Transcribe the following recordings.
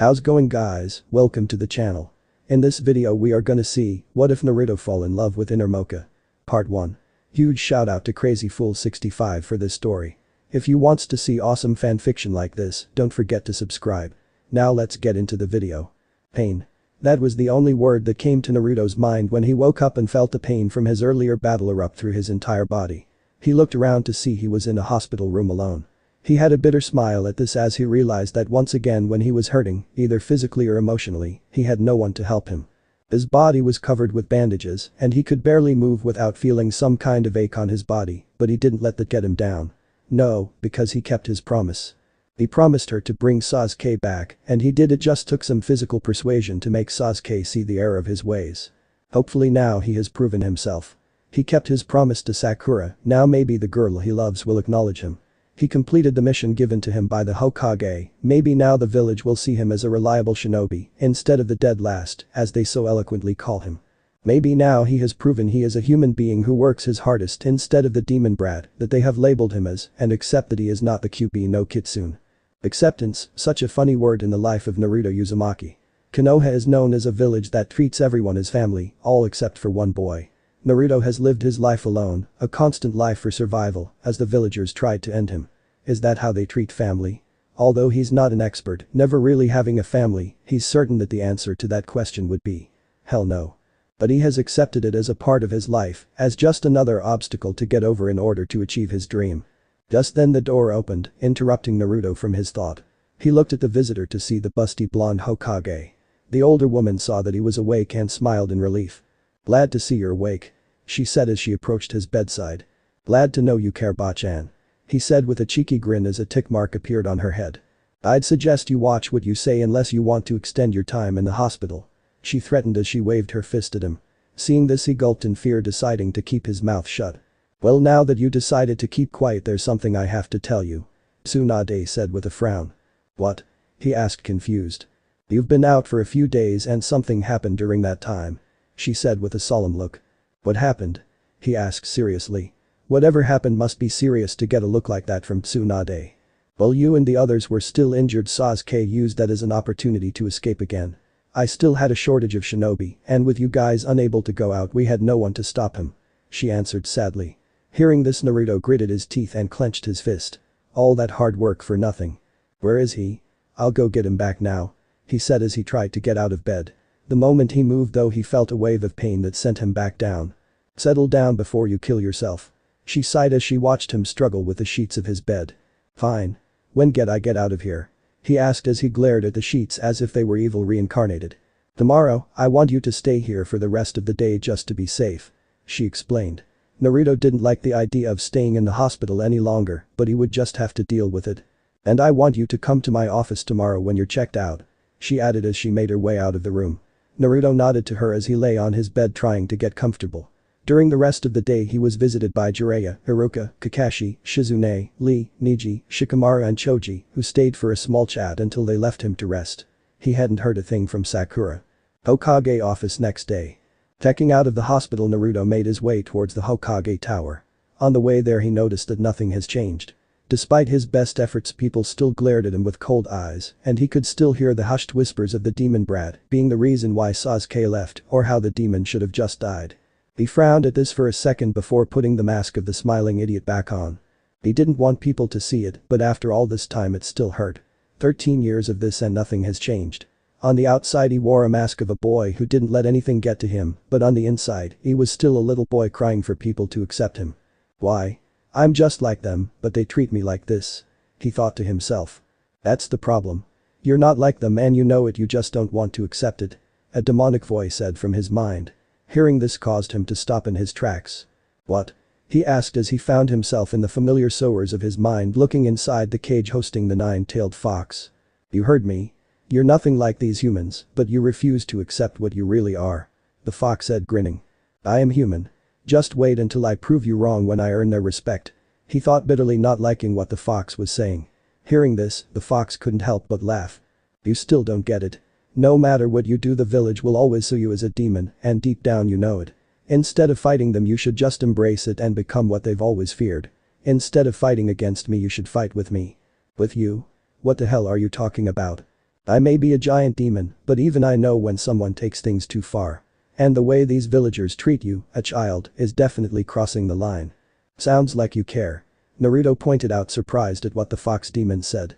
How's going guys, welcome to the channel. In this video we are gonna see, what if Naruto fall in love with Inner Moka? Part 1. Huge shout out to CrazyFool65 for this story. If you wants to see awesome fanfiction like this, don't forget to subscribe. Now let's get into the video. Pain. That was the only word that came to Naruto's mind when he woke up and felt the pain from his earlier battle erupt through his entire body. He looked around to see he was in a hospital room alone. He had a bitter smile at this as he realized that once again when he was hurting, either physically or emotionally, he had no one to help him. His body was covered with bandages and he could barely move without feeling some kind of ache on his body, but he didn't let that get him down. No, because he kept his promise. He promised her to bring Sasuke back and he did. It just took some physical persuasion to make Sasuke see the error of his ways. Hopefully now he has proven himself. He kept his promise to Sakura, now maybe the girl he loves will acknowledge him. He completed the mission given to him by the Hokage, maybe now the village will see him as a reliable shinobi instead of the dead last, as they so eloquently call him. Maybe now he has proven he is a human being who works his hardest instead of the demon brat that they have labeled him as and accept that he is not the QB no Kitsune. Acceptance, such a funny word in the life of Naruto Uzumaki. Konoha is known as a village that treats everyone as family, all except for one boy. Naruto has lived his life alone, a constant life for survival, as the villagers tried to end him. Is that how they treat family? Although he's not an expert, never really having a family, he's certain that the answer to that question would be hell no. But he has accepted it as a part of his life, as just another obstacle to get over in order to achieve his dream. Just then the door opened, interrupting Naruto from his thought. He looked at the visitor to see the busty blonde Hokage. The older woman saw that he was awake and smiled in relief. Glad to see you're awake, she said as she approached his bedside. Glad to know you care, Bachan, he said with a cheeky grin as a tick mark appeared on her head. I'd suggest you watch what you say unless you want to extend your time in the hospital, she threatened as she waved her fist at him. Seeing this he gulped in fear, deciding to keep his mouth shut. Well, now that you decided to keep quiet, there's something I have to tell you, Tsunade said with a frown. What? He asked, confused. You've been out for a few days and something happened during that time, she said with a solemn look. What happened? He asked seriously. Whatever happened must be serious to get a look like that from Tsunade. While you and the others were still injured, Sasuke used that as an opportunity to escape again. I still had a shortage of shinobi, and with you guys unable to go out we had no one to stop him, she answered sadly. Hearing this, Naruto gritted his teeth and clenched his fist. All that hard work for nothing. Where is he? I'll go get him back now, he said as he tried to get out of bed. The moment he moved though, he felt a wave of pain that sent him back down. Settle down before you kill yourself, she sighed as she watched him struggle with the sheets of his bed. Fine. When I get out of here? He asked as he glared at the sheets as if they were evil reincarnated. Tomorrow, I want you to stay here for the rest of the day just to be safe, she explained. Naruto didn't like the idea of staying in the hospital any longer, but he would just have to deal with it. And I want you to come to my office tomorrow when you're checked out, she added as she made her way out of the room. Naruto nodded to her as he lay on his bed trying to get comfortable. During the rest of the day he was visited by Jiraiya, Haruka, Kakashi, Shizune, Lee, Niji, Shikamaru and Choji, who stayed for a small chat until they left him to rest. He hadn't heard a thing from Sakura. Hokage office next day. Checking out of the hospital, Naruto made his way towards the Hokage tower. On the way there he noticed that nothing has changed. Despite his best efforts, people still glared at him with cold eyes, and he could still hear the hushed whispers of the demon brat being the reason why Sasuke left or how the demon should have just died. He frowned at this for a second before putting the mask of the smiling idiot back on. He didn't want people to see it, but after all this time it still hurt. 13 years of this and nothing has changed. On the outside he wore a mask of a boy who didn't let anything get to him, but on the inside, he was still a little boy crying for people to accept him. Why? I'm just like them, but they treat me like this, he thought to himself. That's the problem. You're not like them and you know it, you just don't want to accept it, a demonic voice said from his mind. Hearing this caused him to stop in his tracks. What? He asked as he found himself in the familiar sewers of his mind looking inside the cage hosting the nine-tailed fox. You heard me. You're nothing like these humans, but you refuse to accept what you really are, the fox said, grinning. I am human. Just wait until I prove you wrong when I earn their respect, he thought bitterly, not liking what the fox was saying. Hearing this, the fox couldn't help but laugh. You still don't get it. No matter what you do, the village will always see you as a demon, and deep down you know it. Instead of fighting them, you should just embrace it and become what they've always feared. Instead of fighting against me, you should fight with me. With you? What the hell are you talking about? I may be a giant demon, but even I know when someone takes things too far. And the way these villagers treat you, a child, is definitely crossing the line. Sounds like you care. Naruto pointed out, surprised at what the fox demon said.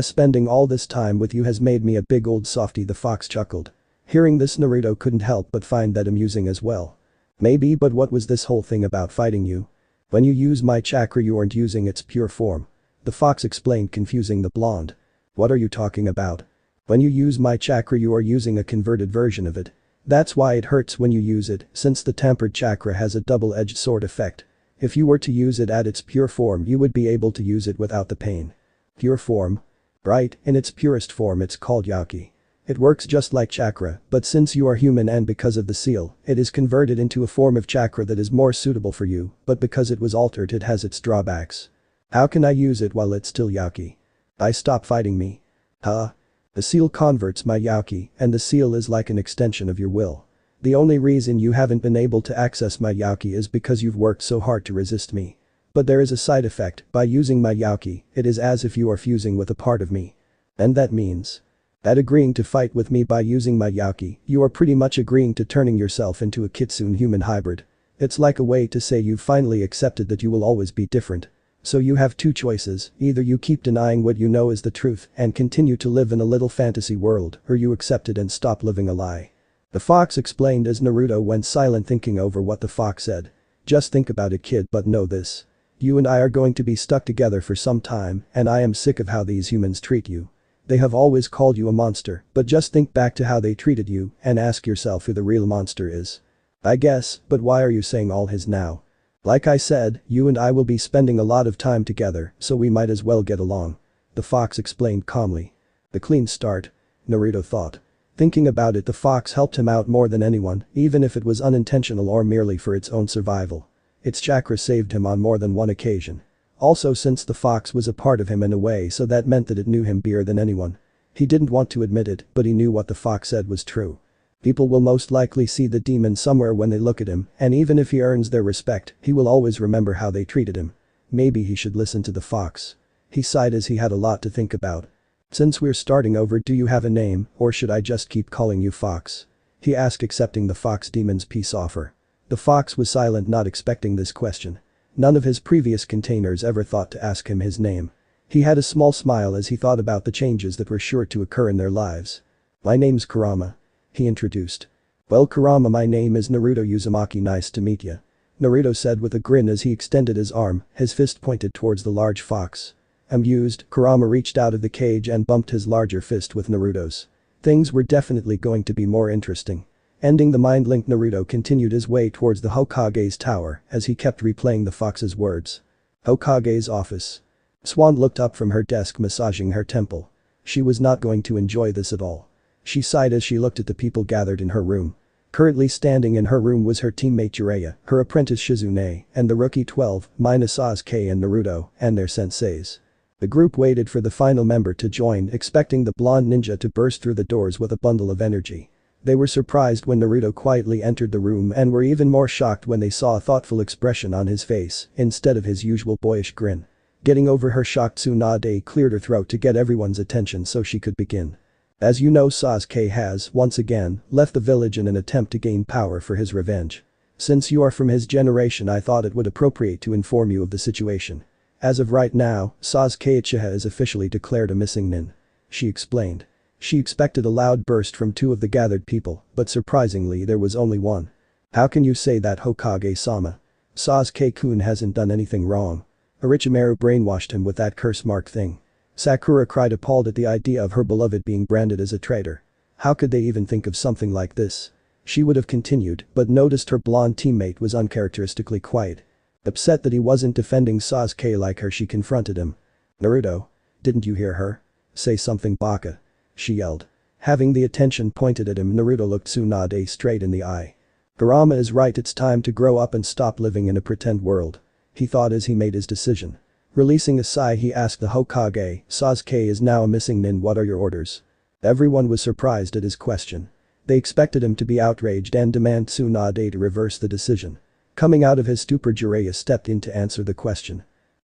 Spending all this time with you has made me a big old softy, the fox chuckled. Hearing this, Naruto couldn't help but find that amusing as well. Maybe, but what was this whole thing about fighting you? When you use my chakra you aren't using its pure form. The fox explained, confusing the blonde. What are you talking about? When you use my chakra you are using a converted version of it. That's why it hurts when you use it, since the tempered chakra has a double-edged sword effect. If you were to use it at its pure form you would be able to use it without the pain. Pure form? Right, in its purest form it's called Yokai. It works just like chakra, but since you are human and because of the seal, it is converted into a form of chakra that is more suitable for you, but because it was altered it has its drawbacks. How can I use it while it's still Yokai? Stop fighting me. Huh? The seal converts my Yokai, and the seal is like an extension of your will. The only reason you haven't been able to access my Yokai is because you've worked so hard to resist me. But there is a side effect, by using my Yokai, it is as if you are fusing with a part of me. And that means that agreeing to fight with me by using my Yokai, you are pretty much agreeing to turning yourself into a kitsune human hybrid. It's like a way to say you've finally accepted that you will always be different. So you have two choices, either you keep denying what you know is the truth and continue to live in a little fantasy world, or you accept it and stop living a lie. The fox explained as Naruto went silent, thinking over what the fox said. Just think about it, kid, but know this. You and I are going to be stuck together for some time, and I am sick of how these humans treat you. They have always called you a monster, but just think back to how they treated you and ask yourself who the real monster is. I guess, but why are you saying all his now? Like I said, you and I will be spending a lot of time together, so we might as well get along. The fox explained calmly. The clean start. Naruto thought. Thinking about it, the fox helped him out more than anyone, even if it was unintentional or merely for its own survival. Its chakra saved him on more than one occasion. Also, since the fox was a part of him in a way, so that meant that it knew him better than anyone. He didn't want to admit it, but he knew what the fox said was true. People will most likely see the demon somewhere when they look at him, and even if he earns their respect, he will always remember how they treated him. Maybe he should listen to the fox. He sighed as he had a lot to think about. Since we're starting over, do you have a name, or should I just keep calling you Fox? He asked, accepting the fox demon's peace offer. The fox was silent, not expecting this question. None of his previous containers ever thought to ask him his name. He had a small smile as he thought about the changes that were sure to occur in their lives. My name's Kurama. He introduced. Well, Kurama, my name is Naruto Uzumaki, nice to meet ya. Naruto said with a grin as he extended his arm, his fist pointed towards the large fox. Amused, Kurama reached out of the cage and bumped his larger fist with Naruto's. Things were definitely going to be more interesting. Ending the mind link, Naruto continued his way towards the Hokage's tower as he kept replaying the fox's words. Hokage's office. Swan looked up from her desk, massaging her temple. She was not going to enjoy this at all. She sighed as she looked at the people gathered in her room. Currently standing in her room was her teammate Jiraiya, her apprentice Shizune, and the rookie 12, minus Sasuke and Naruto, and their senseis. The group waited for the final member to join, expecting the blonde ninja to burst through the doors with a bundle of energy. They were surprised when Naruto quietly entered the room and were even more shocked when they saw a thoughtful expression on his face, instead of his usual boyish grin. Getting over her shock, Tsunade cleared her throat to get everyone's attention so she could begin. As you know, Sasuke has, once again, left the village in an attempt to gain power for his revenge. Since you are from his generation, I thought it would appropriate to inform you of the situation. As of right now, Sasuke Uchiha is officially declared a missing nin. She explained. She expected a loud burst from two of the gathered people, but surprisingly there was only one. How can you say that, Hokage-sama? Sasuke-kun hasn't done anything wrong. Orochimaru brainwashed him with that curse-mark thing. Sakura cried, appalled at the idea of her beloved being branded as a traitor. How could they even think of something like this? She would have continued, but noticed her blonde teammate was uncharacteristically quiet. Upset that he wasn't defending Sasuke like her, she confronted him. Naruto? Didn't you hear her? Say something, Baka. She yelled. Having the attention pointed at him, Naruto looked Tsunade straight in the eye. Kurama is right, it's time to grow up and stop living in a pretend world. He thought as he made his decision. Releasing a sigh, he asked the Hokage, Sasuke is now a missing nin, what are your orders? Everyone was surprised at his question. They expected him to be outraged and demand Tsunade to reverse the decision. Coming out of his stupor, Jiraiya stepped in to answer the question.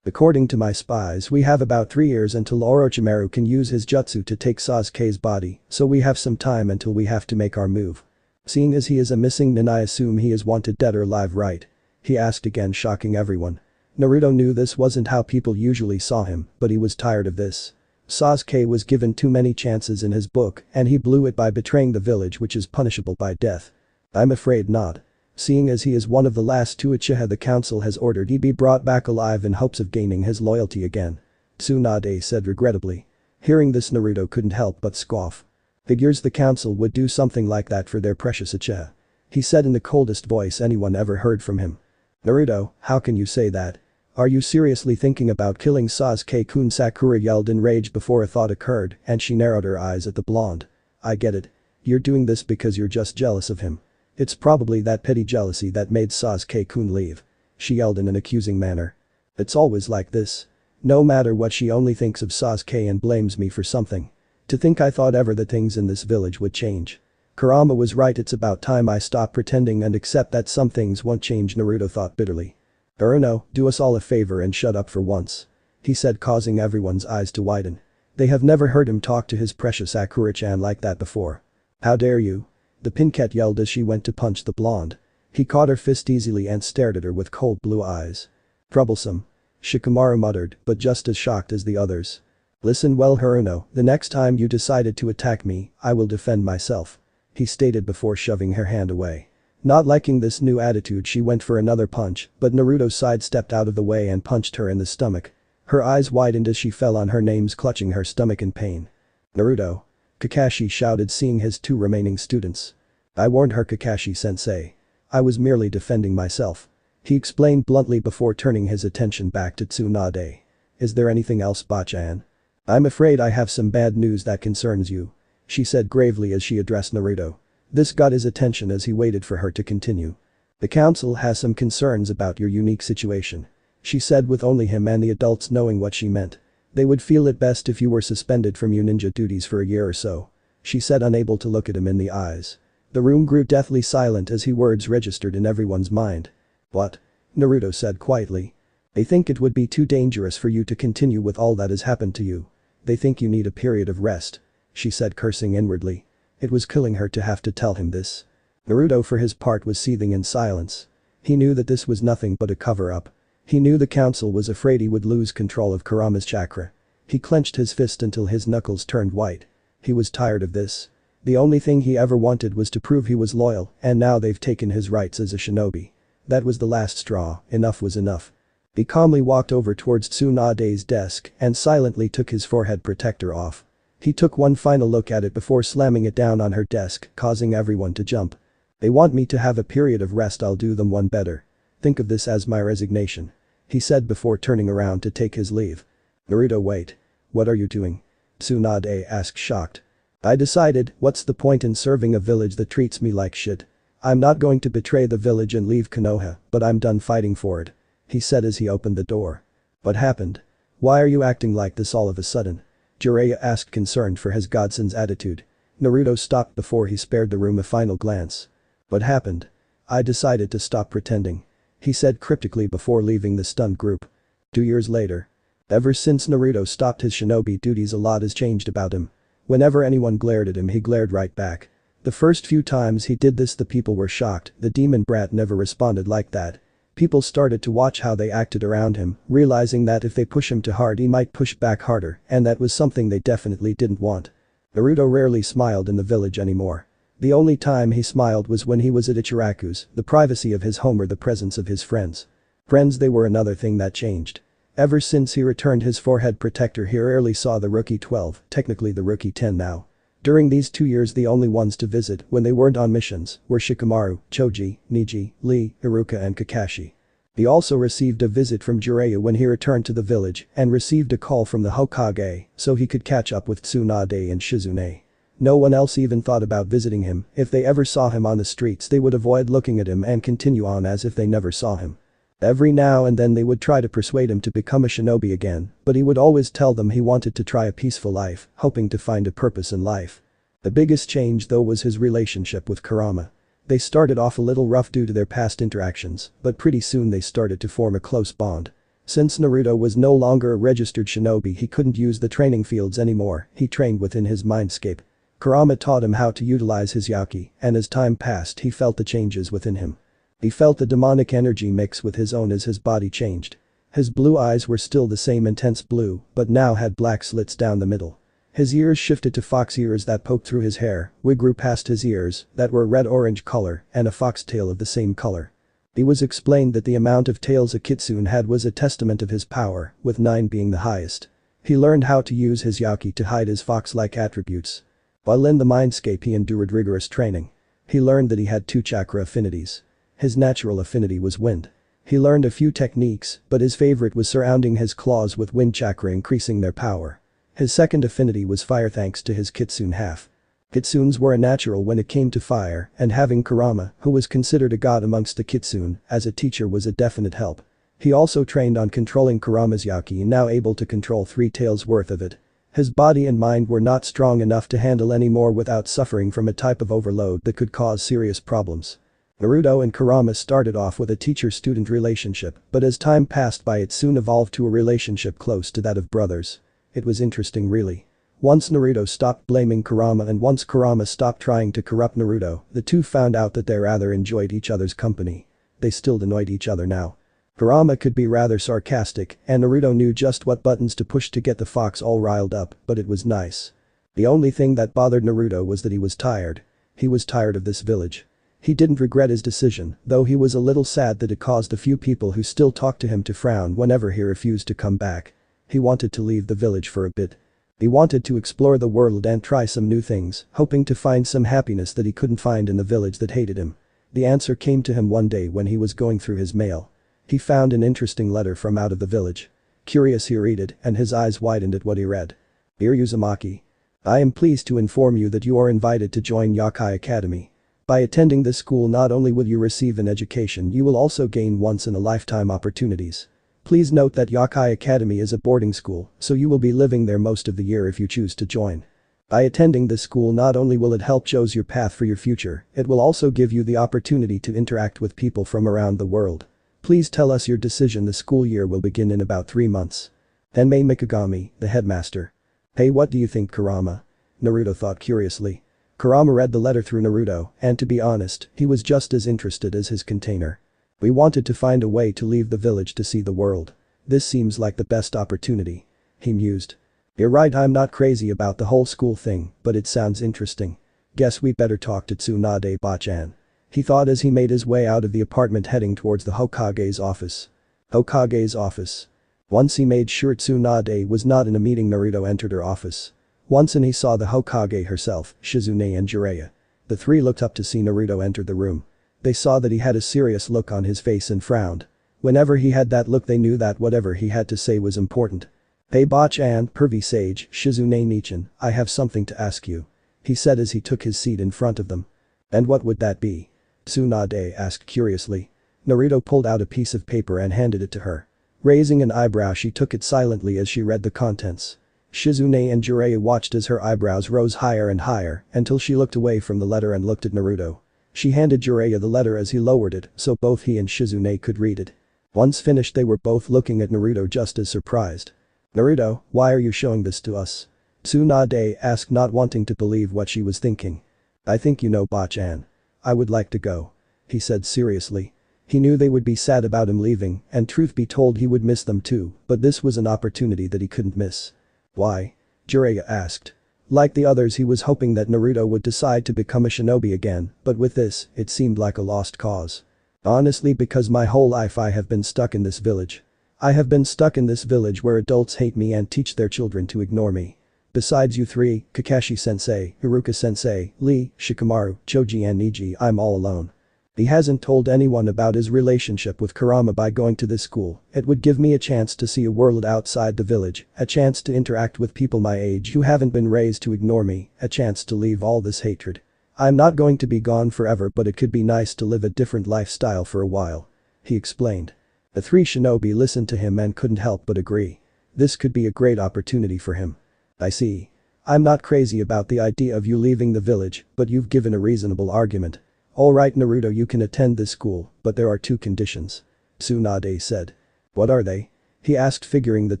According to my spies, we have about 3 years until Orochimaru can use his jutsu to take Sasuke's body, so we have some time until we have to make our move. Seeing as he is a missing nin, I assume he is wanted dead or alive, right? He asked again, shocking everyone. Naruto knew this wasn't how people usually saw him, but he was tired of this. Sasuke was given too many chances in his book, and he blew it by betraying the village, which is punishable by death. I'm afraid not. Seeing as he is one of the last two Uchiha, the council has ordered he be brought back alive in hopes of gaining his loyalty again. Tsunade said regrettably. Hearing this, Naruto couldn't help but scoff. Figures the council would do something like that for their precious Uchiha. He said in the coldest voice anyone ever heard from him. Naruto, how can you say that? Are you seriously thinking about killing Sasuke-kun? Sakura yelled in rage before a thought occurred, and she narrowed her eyes at the blonde. I get it. You're doing this because you're just jealous of him. It's probably that petty jealousy that made Sasuke-kun leave. She yelled in an accusing manner. It's always like this. No matter what, she only thinks of Sasuke and blames me for something. To think I thought ever that things in this village would change. Kurama was right, it's about time I stop pretending and accept that some things won't change, Naruto thought bitterly. Uruno, do us all a favor and shut up for once. He said, causing everyone's eyes to widen. They have never heard him talk to his precious Sakura-chan like that before. How dare you? The Pinket yelled as she went to punch the blonde. He caught her fist easily and stared at her with cold blue eyes. Troublesome. Shikamaru muttered, but just as shocked as the others. Listen well, Haruno, the next time you decided to attack me, I will defend myself. He stated before shoving her hand away. Not liking this new attitude, she went for another punch, but Naruto sidestepped out of the way and punched her in the stomach. Her eyes widened as she fell on her knees, clutching her stomach in pain. Naruto. Kakashi shouted, seeing his two remaining students. I warned her, Kakashi-sensei. I was merely defending myself. He explained bluntly before turning his attention back to Tsunade. Is there anything else, Bachan? I'm afraid I have some bad news that concerns you. She said gravely as she addressed Naruto. This got his attention as he waited for her to continue. The council has some concerns about your unique situation. She said, with only him and the adults knowing what she meant. They would feel it best if you were suspended from your ninja duties for a year or so. She said, unable to look at him in the eyes. The room grew deathly silent as his words registered in everyone's mind. What? Naruto said quietly. They think it would be too dangerous for you to continue with all that has happened to you. They think you need a period of rest. She said, cursing inwardly. It was killing her to have to tell him this. Naruto for his part was seething in silence. He knew that this was nothing but a cover-up. He knew the council was afraid he would lose control of Kurama's chakra. He clenched his fist until his knuckles turned white. He was tired of this. The only thing he ever wanted was to prove he was loyal, and now they've taken his rights as a shinobi. That was the last straw, enough was enough. He calmly walked over towards Tsunade's desk and silently took his forehead protector off. He took one final look at it before slamming it down on her desk, causing everyone to jump. They want me to have a period of rest, I'll do them one better. Think of this as my resignation. He said before turning around to take his leave. Naruto, wait. What are you doing? Tsunade asked, shocked. I decided, what's the point in serving a village that treats me like shit? I'm not going to betray the village and leave Konoha, but I'm done fighting for it. He said as he opened the door. What happened? Why are you acting like this all of a sudden? Jiraiya asked, concerned for his godson's attitude. Naruto stopped before he spared the room a final glance. What happened? I decided to stop pretending. He said cryptically before leaving the stunned group. 2 years later. Ever since Naruto stopped his shinobi duties, a lot has changed about him. Whenever anyone glared at him, he glared right back. The first few times he did this, the people were shocked. The demon brat never responded like that. People started to watch how they acted around him, realizing that if they push him too hard he might push back harder, and that was something they definitely didn't want. Naruto rarely smiled in the village anymore. The only time he smiled was when he was at Ichiraku's, the privacy of his home or the presence of his friends. Friends, they were another thing that changed. Ever since he returned his forehead protector, he rarely saw the rookie 12, technically the rookie 10 now. During these 2 years, the only ones to visit when they weren't on missions were Shikamaru, Choji, Niji, Lee, Iruka and Kakashi. He also received a visit from Jiraiya when he returned to the village and received a call from the Hokage so he could catch up with Tsunade and Shizune. No one else even thought about visiting him. If they ever saw him on the streets, they would avoid looking at him and continue on as if they never saw him. Every now and then they would try to persuade him to become a shinobi again, but he would always tell them he wanted to try a peaceful life, hoping to find a purpose in life. The biggest change though was his relationship with Kurama. They started off a little rough due to their past interactions, but pretty soon they started to form a close bond. Since Naruto was no longer a registered shinobi, he couldn't use the training fields anymore, he trained within his mindscape. Kurama taught him how to utilize his Yaki, and as time passed he felt the changes within him. He felt the demonic energy mix with his own as his body changed. His blue eyes were still the same intense blue, but now had black slits down the middle. His ears shifted to fox ears that poked through his hair, wig grew past his ears, that were red-orange color, and a fox tail of the same color. It was explained that the amount of tails a kitsune had was a testament of his power, with 9 being the highest. He learned how to use his Yaki to hide his fox-like attributes. While in the mindscape he endured rigorous training. He learned that he had 2 chakra affinities. His natural affinity was wind. He learned a few techniques, but his favorite was surrounding his claws with wind chakra, increasing their power. His second affinity was fire thanks to his kitsune half. Kitsunes were a natural when it came to fire, and having Kurama, who was considered a god amongst the kitsune, as a teacher was a definite help. He also trained on controlling Kurama's Yaki and now able to control 3 tails worth of it. His body and mind were not strong enough to handle any more without suffering from a type of overload that could cause serious problems. Naruto and Kurama started off with a teacher-student relationship, but as time passed by it soon evolved to a relationship close to that of brothers. It was interesting really. Once Naruto stopped blaming Kurama and once Kurama stopped trying to corrupt Naruto, the two found out that they rather enjoyed each other's company. They still annoyed each other now. Kurama could be rather sarcastic, and Naruto knew just what buttons to push to get the fox all riled up, but it was nice. The only thing that bothered Naruto was that he was tired. He was tired of this village. He didn't regret his decision, though he was a little sad that it caused a few people who still talked to him to frown whenever he refused to come back. He wanted to leave the village for a bit. He wanted to explore the world and try some new things, hoping to find some happiness that he couldn't find in the village that hated him. The answer came to him one day when he was going through his mail. He found an interesting letter from out of the village. Curious, he read it, and his eyes widened at what he read. Dear Uzumaki, I am pleased to inform you that you are invited to join Yokai Academy. By attending this school not only will you receive an education, you will also gain once-in-a-lifetime opportunities. Please note that Yokai Academy is a boarding school, so you will be living there most of the year if you choose to join. By attending this school not only will it help choose your path for your future, it will also give you the opportunity to interact with people from around the world. Please tell us your decision. The school year will begin in about 3 months. Tenmei Mikagami, the headmaster. Hey, what do you think, Kurama? Naruto thought curiously. Kurama read the letter through Naruto, and to be honest, he was just as interested as his container. We wanted to find a way to leave the village to see the world. This seems like the best opportunity. He mused. You're right, I'm not crazy about the whole school thing, but it sounds interesting. Guess we better talk to Tsunade Bachan. He thought as he made his way out of the apartment heading towards the Hokage's office. Hokage's office. Once he made sure Tsunade was not in a meeting, Naruto entered her office. Once in he saw the Hokage herself, Shizune and Jiraiya. The three looked up to see Naruto enter the room. They saw that he had a serious look on his face and frowned. Whenever he had that look they knew that whatever he had to say was important. Hey Bachan, pervy sage, Shizune Nichan, I have something to ask you. He said as he took his seat in front of them. And what would that be? Tsunade asked curiously. Naruto pulled out a piece of paper and handed it to her. Raising an eyebrow she took it silently as she read the contents. Shizune and Jiraiya watched as her eyebrows rose higher and higher until she looked away from the letter and looked at Naruto. She handed Jiraiya the letter as he lowered it so both he and Shizune could read it. Once finished they were both looking at Naruto just as surprised. Naruto, why are you showing this to us? Tsunade asked, not wanting to believe what she was thinking. I think you know, Bachan. I would like to go. He said seriously. He knew they would be sad about him leaving, and truth be told he would miss them too, but this was an opportunity that he couldn't miss. Why? Jiraiya asked. Like the others he was hoping that Naruto would decide to become a shinobi again, but with this, it seemed like a lost cause. Honestly, because my whole life I have been stuck in this village. I have been stuck in this village where adults hate me and teach their children to ignore me. Besides you three, Kakashi-sensei, Iruka-sensei, Lee, Shikamaru, Choji and Niji, I'm all alone. He hasn't told anyone about his relationship with Kurama. By going to this school, it would give me a chance to see a world outside the village, a chance to interact with people my age who haven't been raised to ignore me, a chance to leave all this hatred. I'm not going to be gone forever, but it could be nice to live a different lifestyle for a while. He explained. The three shinobi listened to him and couldn't help but agree. This could be a great opportunity for him. I see. I'm not crazy about the idea of you leaving the village, but you've given a reasonable argument. Alright Naruto, you can attend this school, but there are 2 conditions. Tsunade said. What are they? He asked, figuring that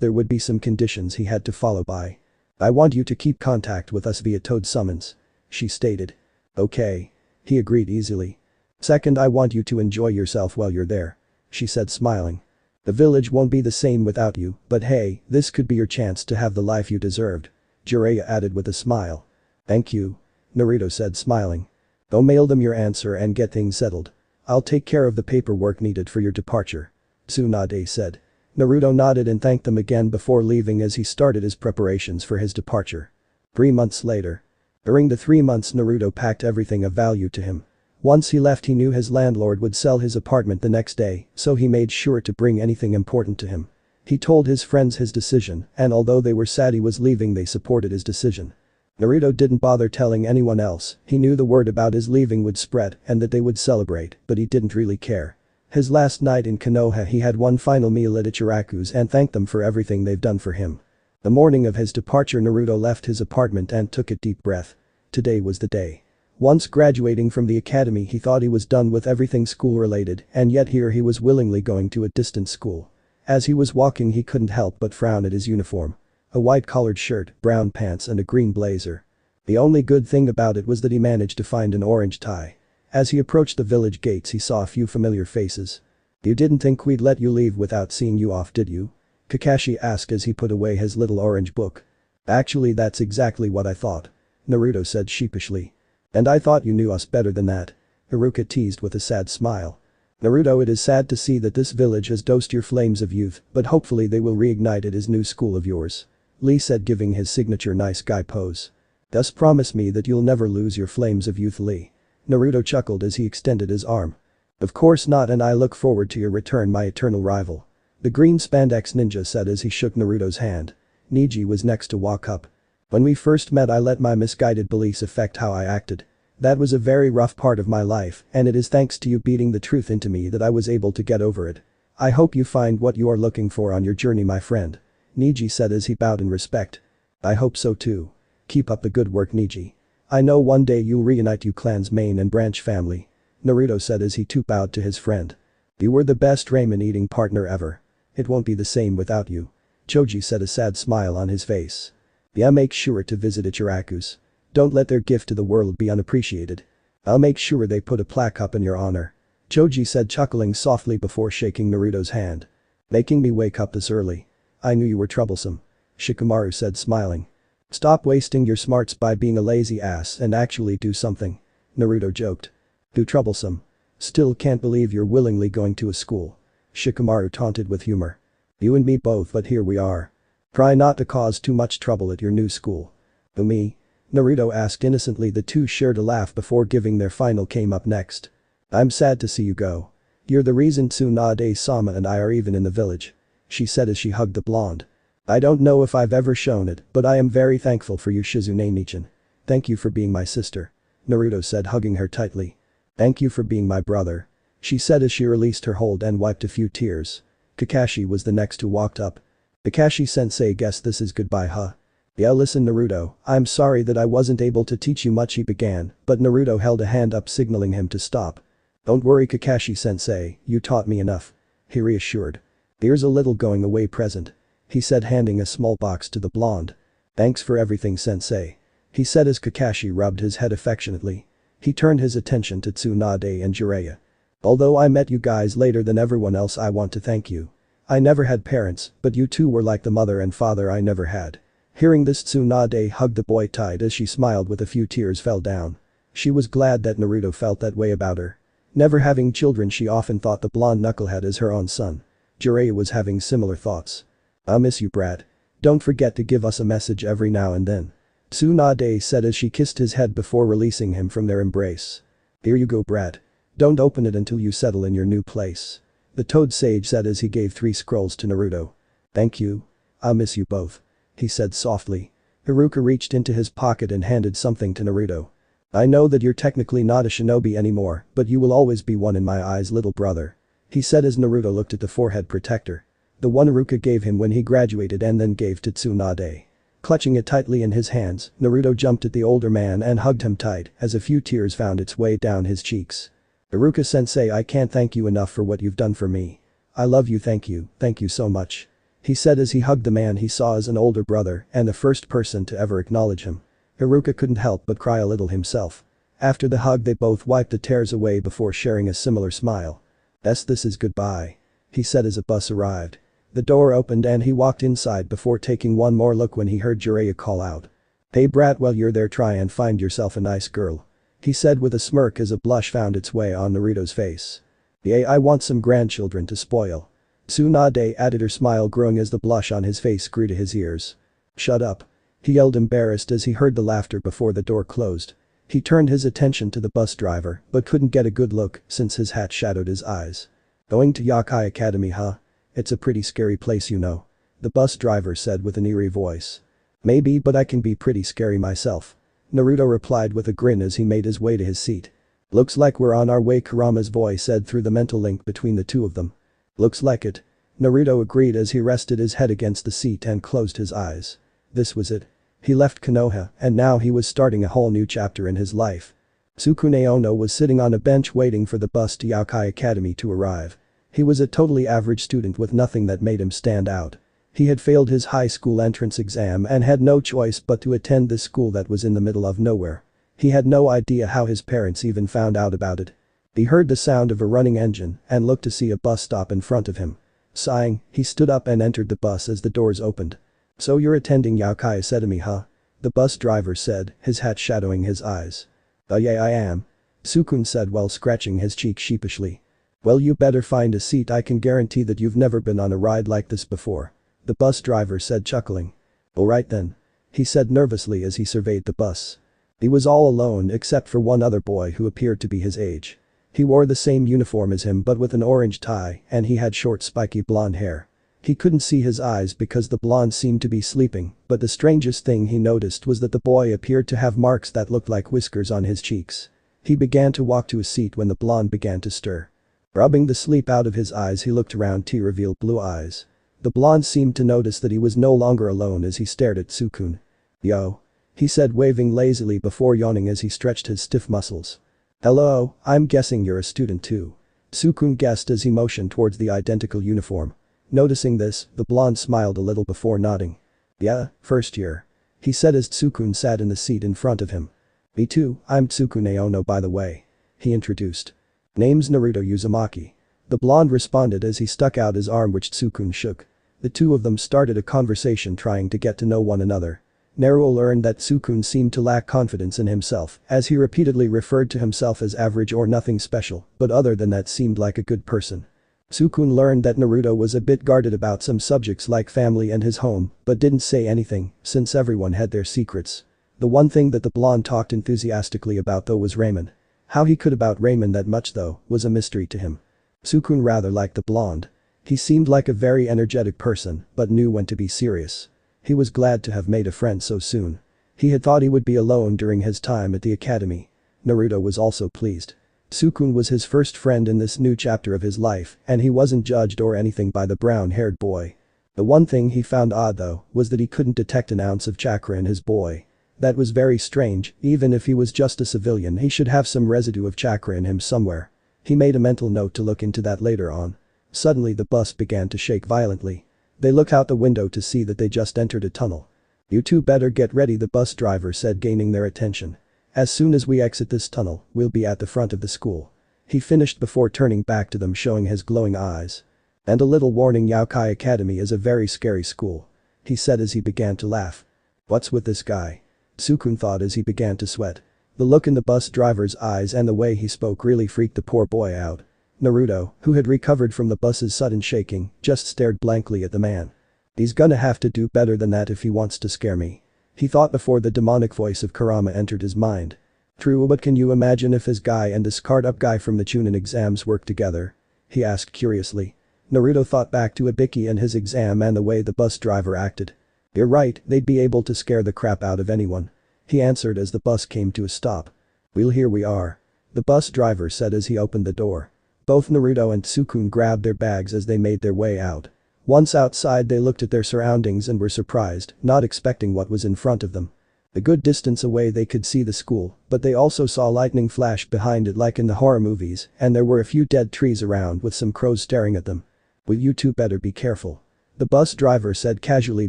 there would be some conditions he had to follow by. I want you to keep contact with us via toad summons. She stated. Okay. He agreed easily. Second, I want you to enjoy yourself while you're there. She said, smiling. The village won't be the same without you, but hey, this could be your chance to have the life you deserved. Jiraiya added with a smile. Thank you. Naruto said, smiling. Go mail them your answer and get things settled. I'll take care of the paperwork needed for your departure. Tsunade said. Naruto nodded and thanked them again before leaving as he started his preparations for his departure. 3 months later. During the 3 months, Naruto packed everything of value to him. Once he left, he knew his landlord would sell his apartment the next day, so he made sure to bring anything important to him. He told his friends his decision, and although they were sad he was leaving, they supported his decision. Naruto didn't bother telling anyone else. He knew the word about his leaving would spread and that they would celebrate, but he didn't really care. His last night in Konoha, he had one final meal at Ichiraku's and thanked them for everything they've done for him. The morning of his departure, Naruto left his apartment and took a deep breath. Today was the day. Once graduating from the academy, he thought he was done with everything school-related, and yet here he was willingly going to a distant school. As he was walking, he couldn't help but frown at his uniform. A white-collared shirt, brown pants and a green blazer. The only good thing about it was that he managed to find an orange tie. As he approached the village gates, he saw a few familiar faces. You didn't think we'd let you leave without seeing you off, did you? Kakashi asked as he put away his little orange book. Actually, that's exactly what I thought. Naruto said sheepishly. And I thought you knew us better than that. Iruka teased with a sad smile. Naruto, it is sad to see that this village has dosed your flames of youth, but hopefully they will reignite at his new school of yours. Lee said, giving his signature nice guy pose. Thus promise me that you'll never lose your flames of youth, Lee. Naruto chuckled as he extended his arm. Of course not, and I look forward to your return, my eternal rival. The green spandex ninja said as he shook Naruto's hand. Neji was next to walk up. When we first met, I let my misguided beliefs affect how I acted. That was a very rough part of my life, and it is thanks to you beating the truth into me that I was able to get over it. I hope you find what you are looking for on your journey, my friend. Neji said as he bowed in respect. I hope so too. Keep up the good work, Neji. I know one day you'll reunite you clan's main and branch family. Naruto said as he too bowed to his friend. You were the best ramen-eating partner ever. It won't be the same without you. Choji said, a sad smile on his face. Yeah, make sure to visit Ichiraku's. Don't let their gift to the world be unappreciated. I'll make sure they put a plaque up in your honor. Choji said, chuckling softly before shaking Naruto's hand. Making me wake up this early. I knew you were troublesome. Shikamaru said, smiling. Stop wasting your smarts by being a lazy ass and actually do something. Naruto joked. Do troublesome. Still can't believe you're willingly going to a school. Shikamaru taunted with humor. You and me both, but here we are. Try not to cause too much trouble at your new school. Who, me? Naruto asked innocently. The two shared a laugh before giving their final came up next. I'm sad to see you go. You're the reason Tsunade-sama and I are even in the village. She said as she hugged the blonde. I don't know if I've ever shown it, but I am very thankful for you, Shizune-nichan. Thank you for being my sister. Naruto said, hugging her tightly. Thank you for being my brother. She said as she released her hold and wiped a few tears. Kakashi was the next who walked up. Kakashi-sensei, guess this is goodbye, huh? Yeah, listen Naruto, I'm sorry that I wasn't able to teach you much, he began, but Naruto held a hand up signaling him to stop. Don't worry Kakashi-sensei, you taught me enough. He reassured. Here's a little going away present. He said, handing a small box to the blonde. Thanks for everything, sensei. He said as Kakashi rubbed his head affectionately. He turned his attention to Tsunade and Jiraiya. Although I met you guys later than everyone else, I want to thank you. I never had parents, but you two were like the mother and father I never had. Hearing this, Tsunade hugged the boy tight as she smiled with a few tears fell down. She was glad that Naruto felt that way about her. Never having children, she often thought the blonde knucklehead as her own son. Jiraiya was having similar thoughts. I'll miss you, brat. Don't forget to give us a message every now and then. Tsunade said as she kissed his head before releasing him from their embrace. Here you go, brat. Don't open it until you settle in your new place. The Toad Sage said as he gave 3 scrolls to Naruto. Thank you. I'll miss you both. He said softly. Iruka reached into his pocket and handed something to Naruto. I know that you're technically not a shinobi anymore, but you will always be one in my eyes, little brother. He said as Naruto looked at the forehead protector. The one Iruka gave him when he graduated and then gave to Tsunade. Clutching it tightly in his hands, Naruto jumped at the older man and hugged him tight as a few tears found its way down his cheeks. Iruka-sensei, I can't thank you enough for what you've done for me. I love you, thank you so much. he said as he hugged the man he saw as an older brother and the first person to ever acknowledge him. Haruka couldn't help but cry a little himself. After the hug they both wiped the tears away before sharing a similar smile. This is goodbye," he said as a bus arrived. The door opened and he walked inside before taking one more look when he heard Jiraiya call out. "Hey brat, while you're there try and find yourself a nice girl," he said with a smirk as a blush found its way on Naruto's face. "Yeah, I want some grandchildren to spoil." Tsunade added, her smile growing as the blush on his face grew to his ears. "Shut up," he yelled, embarrassed as he heard the laughter before the door closed. He turned his attention to the bus driver but couldn't get a good look since his hat shadowed his eyes. "Going to Yokai Academy, huh? It's a pretty scary place, you know," the bus driver said with an eerie voice. "Maybe, but I can be pretty scary myself," Naruto replied with a grin as he made his way to his seat. "Looks like we're on our way," Kurama's voice said through the mental link between the two of them. "Looks like it," Naruto agreed as he rested his head against the seat and closed his eyes. This was it. He left Konoha and now he was starting a whole new chapter in his life. Tsukune Ono was sitting on a bench waiting for the bus to Yokai Academy to arrive. He was a totally average student with nothing that made him stand out. He had failed his high school entrance exam and had no choice but to attend this school that was in the middle of nowhere. He had no idea how his parents even found out about it. He heard the sound of a running engine and looked to see a bus stop in front of him. Sighing, he stood up and entered the bus as the doors opened. "So you're attending Yokai Academy, huh?" the bus driver said, his hat shadowing his eyes. Yeah, I am," Tsukune said while scratching his cheek sheepishly. "Well, you better find a seat. I can guarantee that you've never been on a ride like this before," the bus driver said, chuckling. "Alright then," he said nervously as he surveyed the bus. He was all alone except for one other boy who appeared to be his age. He wore the same uniform as him but with an orange tie and he had short spiky blonde hair. He couldn't see his eyes because the blonde seemed to be sleeping, but the strangest thing he noticed was that the boy appeared to have marks that looked like whiskers on his cheeks. He began to walk to his seat when the blonde began to stir. Rubbing the sleep out of his eyes, he looked around to reveal blue eyes. The blonde seemed to notice that he was no longer alone as he stared at Tsukune. "Yo," he said, waving lazily before yawning as he stretched his stiff muscles. "Hello, I'm guessing you're a student too," Tsukune guessed as he motioned towards the identical uniform. Noticing this, the blonde smiled a little before nodding. "Yeah, first year," he said as Tsukune sat in the seat in front of him. "Me too, I'm Tsukune Ono by the way," he introduced. "Name's Naruto Uzumaki," the blonde responded as he stuck out his arm which Tsukune shook. The two of them started a conversation trying to get to know one another. Naruto learned that Tsukune seemed to lack confidence in himself as he repeatedly referred to himself as average or nothing special, but other than that seemed like a good person. Tsukune learned that Naruto was a bit guarded about some subjects like family and his home, but didn't say anything since everyone had their secrets. The one thing that the blonde talked enthusiastically about though was Ramen. How he could about Ramen that much though was a mystery to him. Tsukune rather liked the blonde. He seemed like a very energetic person but knew when to be serious. He was glad to have made a friend so soon. He had thought he would be alone during his time at the academy. Naruto was also pleased. Tsukune was his first friend in this new chapter of his life and he wasn't judged or anything by the brown-haired boy. The one thing he found odd though was that he couldn't detect an ounce of chakra in his boy. That was very strange. Even if he was just a civilian, he should have some residue of chakra in him somewhere. He made a mental note to look into that later on. Suddenly the bus began to shake violently. They looked out the window to see that they just entered a tunnel. "You two better get ready," the bus driver said, gaining their attention. "As soon as we exit this tunnel, we'll be at the front of the school." He finished before turning back to them, showing his glowing eyes. "And a little warning, Yokai Academy is a very scary school," he said as he began to laugh. "What's with this guy?" Tsukune thought as he began to sweat. The look in the bus driver's eyes and the way he spoke really freaked the poor boy out. Naruto, who had recovered from the bus's sudden shaking, just stared blankly at the man. "He's gonna have to do better than that if he wants to scare me," he thought before the demonic voice of Kurama entered his mind. "True, but can you imagine if his guy and this card-up guy from the Chunin exams worked together?" he asked curiously. Naruto thought back to Ibiki and his exam and the way the bus driver acted. "You're right, they'd be able to scare the crap out of anyone," he answered as the bus came to a stop. "Well, here we are," the bus driver said as he opened the door. Both Naruto and Tsukune grabbed their bags as they made their way out. Once outside they looked at their surroundings and were surprised, not expecting what was in front of them. A good distance away they could see the school, but they also saw lightning flash behind it like in the horror movies, and there were a few dead trees around with some crows staring at them. "Well, you two better be careful," The bus driver said casually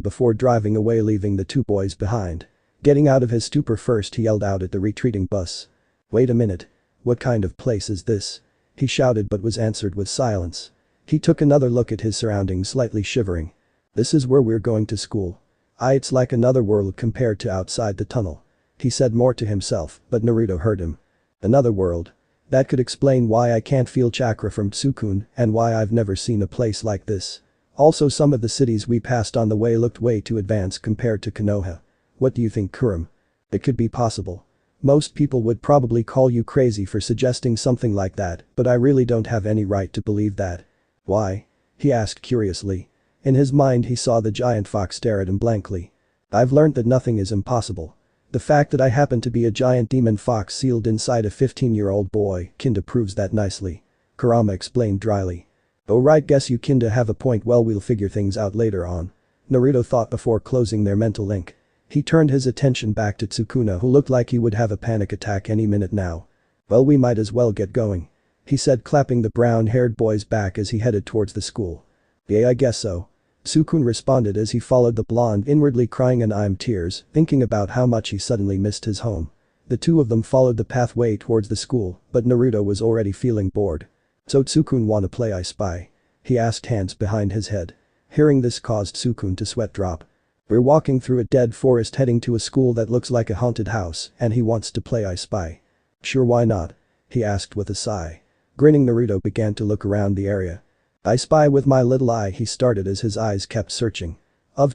before driving away, leaving the two boys behind. Getting out of his stupor first, he yelled out at the retreating bus. "Wait a minute. What kind of place is this?" He shouted but was answered with silence. He took another look at his surroundings, slightly shivering. "This is where we're going to school. It's like another world compared to outside the tunnel." He said more to himself, but Naruto heard him. "Another world. That could explain why I can't feel chakra from Tsukune and why I've never seen a place like this. Also, some of the cities we passed on the way looked way too advanced compared to Konoha. What do you think, Kuram? It could be possible. Most people would probably call you crazy for suggesting something like that, but I really don't have any right to believe that." "Why?" he asked curiously. In his mind he saw the giant fox stare at him blankly. "I've learned that nothing is impossible. The fact that I happen to be a giant demon fox sealed inside a 15-year-old boy kinda proves that nicely," Kurama explained dryly. "Oh right, guess you kinda have a point. Well, we'll figure things out later on," Naruto thought before closing their mental link. He turned his attention back to Tsukune, who looked like he would have a panic attack any minute now. "Well, we might as well get going," he said, clapping the brown-haired boy's back as he headed towards the school. "Yeah, I guess so," Tsukune responded as he followed the blonde, inwardly crying and I'm tears, thinking about how much he suddenly missed his home. The two of them followed the pathway towards the school, but Naruto was already feeling bored. "So Tsukune wanna play I Spy?" he asked, hands behind his head. Hearing this caused Tsukune to sweat drop. "We're walking through a dead forest heading to a school that looks like a haunted house, and he wants to play I Spy." "Sure, why not?" he asked with a sigh. Grinning, Naruto began to look around the area. "I spy with my little eye," he started as his eyes kept searching.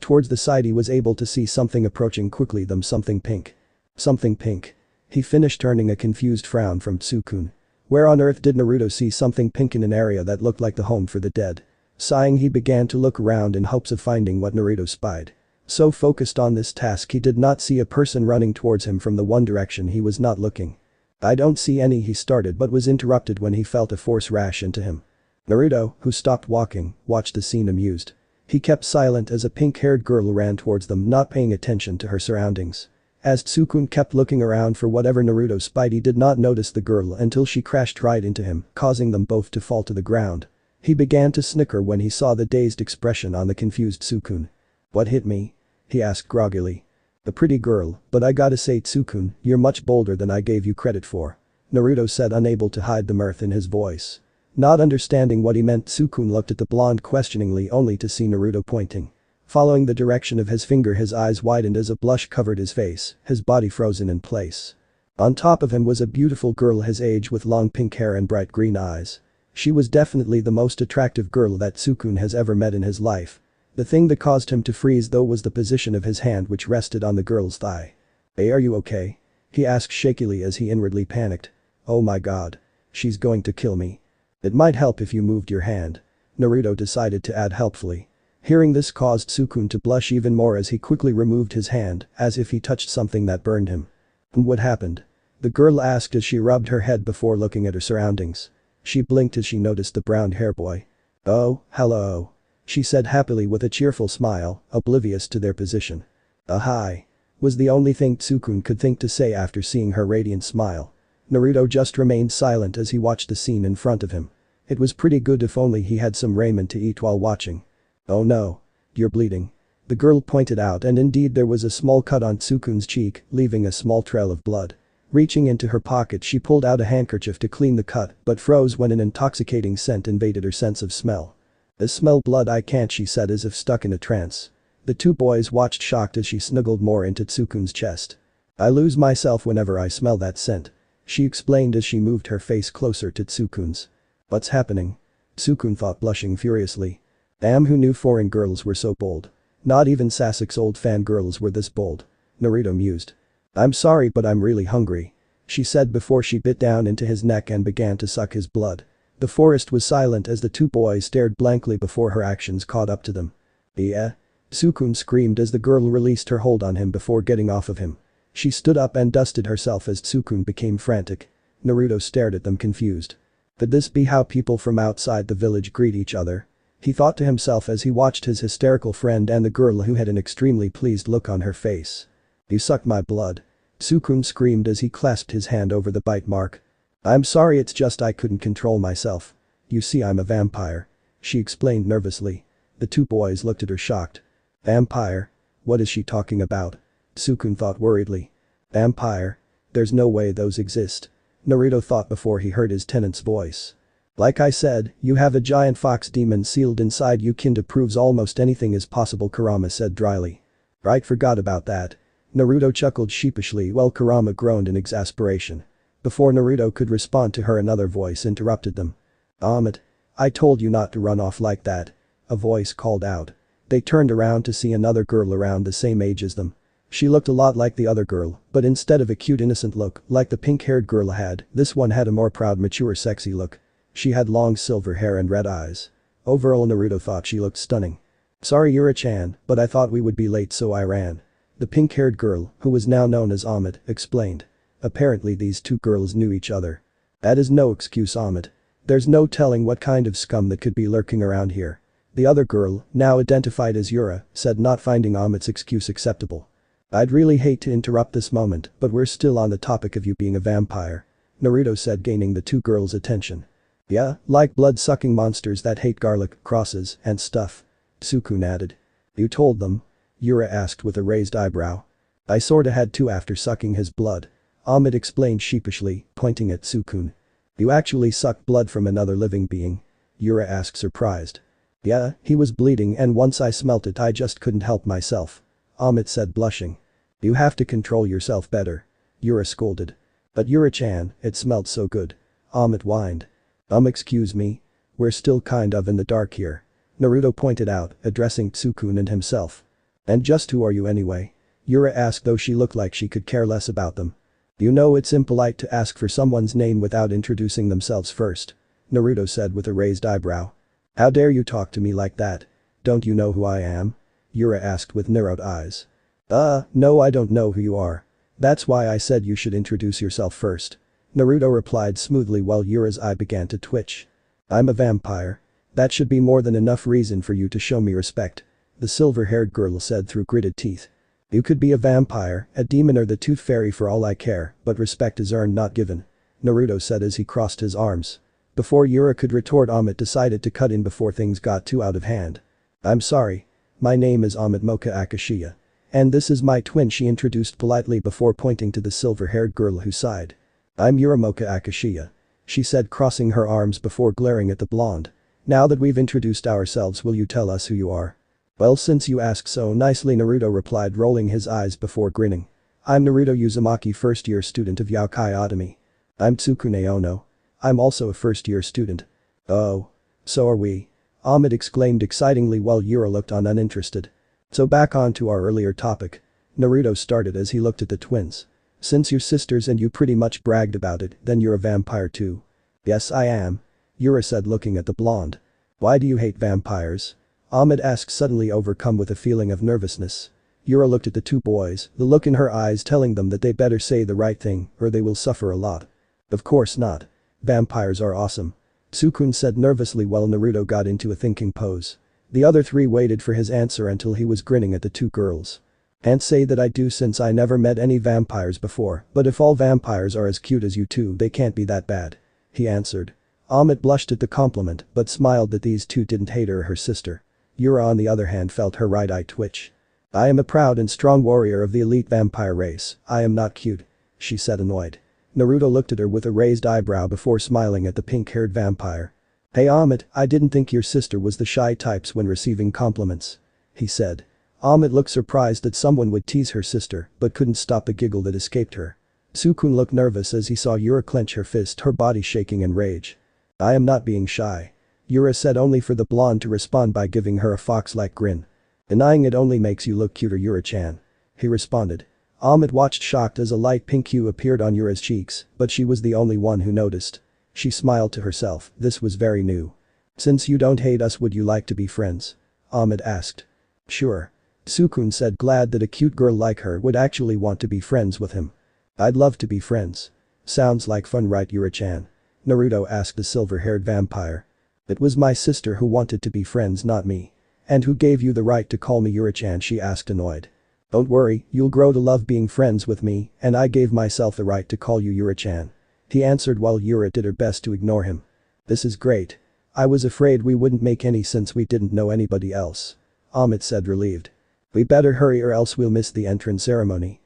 Towards the side he was able to see something approaching quickly, something pink. "Something pink?" he finished, turning a confused frown from Tsukune. Where on earth did Naruto see something pink in an area that looked like the home for the dead? Sighing, he began to look around in hopes of finding what Naruto spied. So focused on this task he did not see a person running towards him from the one direction he was not looking. "I don't see any," he started but was interrupted when he felt a force rash into him. Naruto, who stopped walking, watched the scene amused. He kept silent as a pink-haired girl ran towards them, not paying attention to her surroundings. As Tsukune kept looking around for whatever Naruto spied, he did not notice the girl until she crashed right into him, causing them both to fall to the ground. He began to snicker when he saw the dazed expression on the confused Tsukune. "What hit me?" he asked groggily. "The pretty girl, but I gotta say, Tsukune, you're much bolder than I gave you credit for," Naruto said, unable to hide the mirth in his voice. Not understanding what he meant, Tsukune looked at the blonde questioningly, only to see Naruto pointing. Following the direction of his finger, his eyes widened as a blush covered his face, his body frozen in place. On top of him was a beautiful girl his age with long pink hair and bright green eyes. She was definitely the most attractive girl that Tsukune has ever met in his life. The thing that caused him to freeze though was the position of his hand, which rested on the girl's thigh. "Hey, are you okay?" he asked shakily as he inwardly panicked. "Oh my god. She's going to kill me." "It might help if you moved your hand," Naruto decided to add helpfully. Hearing this caused Tsukune to blush even more as he quickly removed his hand, as if he touched something that burned him. "And what happened?" the girl asked as she rubbed her head before looking at her surroundings. She blinked as she noticed the brown-hair boy. "Oh, hello," she said happily with a cheerful smile, oblivious to their position. "Hi," was the only thing Tsukune could think to say after seeing her radiant smile. Naruto just remained silent as he watched the scene in front of him. It was pretty good if only he had some ramen to eat while watching. "Oh no. You're bleeding," the girl pointed out, and indeed there was a small cut on Tsukune's cheek, leaving a small trail of blood. Reaching into her pocket, she pulled out a handkerchief to clean the cut but froze when an intoxicating scent invaded her sense of smell. "I smell blood, I can't," she said as if stuck in a trance. The two boys watched shocked as she snuggled more into Tsukune's chest. "I lose myself whenever I smell that scent," she explained as she moved her face closer to Tsukune's. "What's happening?" Tsukune thought, blushing furiously. Damn, who knew foreign girls were so bold? Not even Sasuke's old fangirls were this bold. Naruto mused. "I'm sorry but I'm really hungry," she said before she bit down into his neck and began to suck his blood. The forest was silent as the two boys stared blankly before her actions caught up to them. "Yeah?" Tsukune screamed as the girl released her hold on him before getting off of him. She stood up and dusted herself as Tsukune became frantic. Naruto stared at them confused. Could this be how people from outside the village greet each other? He thought to himself as he watched his hysterical friend and the girl who had an extremely pleased look on her face. "You sucked my blood," Tsukune screamed as he clasped his hand over the bite mark. "I'm sorry, it's just I couldn't control myself. You see, I'm a vampire," she explained nervously. The two boys looked at her shocked. Vampire? What is she talking about? Tsukune thought worriedly. Vampire? There's no way those exist. Naruto thought before he heard his tenant's voice. Like I said, you have a giant fox demon sealed inside you. Kinda proves almost anything is possible, Kurama said dryly. Right, forgot about that. Naruto chuckled sheepishly while Kurama groaned in exasperation. Before Naruto could respond to her, another voice interrupted them. Omote. I told you not to run off like that. A voice called out. They turned around to see another girl around the same age as them. She looked a lot like the other girl, but instead of a cute innocent look like the pink-haired girl had, this one had a more proud, mature, sexy look. She had long silver hair and red eyes. Overall, Naruto thought she looked stunning. Sorry Yura-chan, but I thought we would be late so I ran. The pink-haired girl, who was now known as Omote, explained. Apparently these two girls knew each other. That is no excuse, Omote. There's no telling what kind of scum that could be lurking around here. The other girl, now identified as Yura, said, not finding Omote's excuse acceptable. I'd really hate to interrupt this moment, but we're still on the topic of you being a vampire. Naruto said, gaining the two girls' attention. Yeah, like blood-sucking monsters that hate garlic, crosses, and stuff. Tsukune added. You told them? Yura asked with a raised eyebrow. I sorta had to after sucking his blood. Omote explained sheepishly, pointing at Tsukune. You actually sucked blood from another living being? Yura asked, surprised. Yeah, he was bleeding and once I smelt it I just couldn't help myself. Omote said, blushing. You have to control yourself better. Yura scolded. But Yura-chan, it smelled so good. Omote whined. Excuse me? We're still kind of in the dark here. Naruto pointed out, addressing Tsukune and himself. And just who are you anyway? Yura asked, though she looked like she could care less about them. You know it's impolite to ask for someone's name without introducing themselves first. Naruto said with a raised eyebrow. How dare you talk to me like that? Don't you know who I am? Yura asked with narrowed eyes. No, I don't know who you are. That's why I said you should introduce yourself first. Naruto replied smoothly while Yura's eye began to twitch. I'm a vampire. That should be more than enough reason for you to show me respect. The silver-haired girl said through gritted teeth. You could be a vampire, a demon or the tooth fairy for all I care, but respect is earned not given. Naruto said as he crossed his arms. Before Yura could retort, Omote decided to cut in before things got too out of hand. I'm sorry. My name is Outer Moka Akashiya. And this is my twin, she introduced politely before pointing to the silver-haired girl who sighed. I'm Outer Moka Akashiya. She said, crossing her arms before glaring at the blonde. Now that we've introduced ourselves, will you tell us who you are? Well, since you ask so nicely, Naruto replied, rolling his eyes before grinning. I'm Naruto Uzumaki, first-year student of Yokai Atami. I'm Tsukune Ono. I'm also a first-year student. Oh. So are we. Omote exclaimed excitingly while Yura looked on uninterested. So back on to our earlier topic. Naruto started as he looked at the twins. Since you're sisters and you pretty much bragged about it, then you're a vampire too. Yes, I am. Yura said, looking at the blonde. Why do you hate vampires? Omote asked, suddenly overcome with a feeling of nervousness. Yura looked at the two boys, the look in her eyes telling them that they better say the right thing or they will suffer a lot. Of course not. Vampires are awesome. Tsukune said nervously while Naruto got into a thinking pose. The other three waited for his answer until he was grinning at the two girls. Can't say that I do since I never met any vampires before, but if all vampires are as cute as you two, they can't be that bad. He answered. Omote blushed at the compliment but smiled that these two didn't hate her or her sister. Yura on the other hand felt her right eye twitch. I am a proud and strong warrior of the elite vampire race, I am not cute. She said, annoyed. Naruto looked at her with a raised eyebrow before smiling at the pink-haired vampire. Hey Omote, I didn't think your sister was the shy types when receiving compliments. He said. Omote looked surprised that someone would tease her sister but couldn't stop the giggle that escaped her. Tsukune looked nervous as he saw Yura clench her fist, her body shaking in rage. I am not being shy. Yura said, only for the blonde to respond by giving her a fox-like grin. Denying it only makes you look cuter, Yura-chan. He responded. Omote watched shocked as a light pink hue appeared on Yura's cheeks, but she was the only one who noticed. She smiled to herself, this was very new. Since you don't hate us, would you like to be friends? Omote asked. Sure. Tsukune said, glad that a cute girl like her would actually want to be friends with him. I'd love to be friends. Sounds like fun, right, Yura-chan? Naruto asked the silver-haired vampire. It was my sister who wanted to be friends, not me. And who gave you the right to call me Yura-chan, she asked, annoyed. Don't worry, you'll grow to love being friends with me, and I gave myself the right to call you Yura-chan. He answered while Yura did her best to ignore him. This is great. I was afraid we wouldn't make any since we didn't know anybody else. Omote said relieved. We better hurry or else we'll miss the entrance ceremony.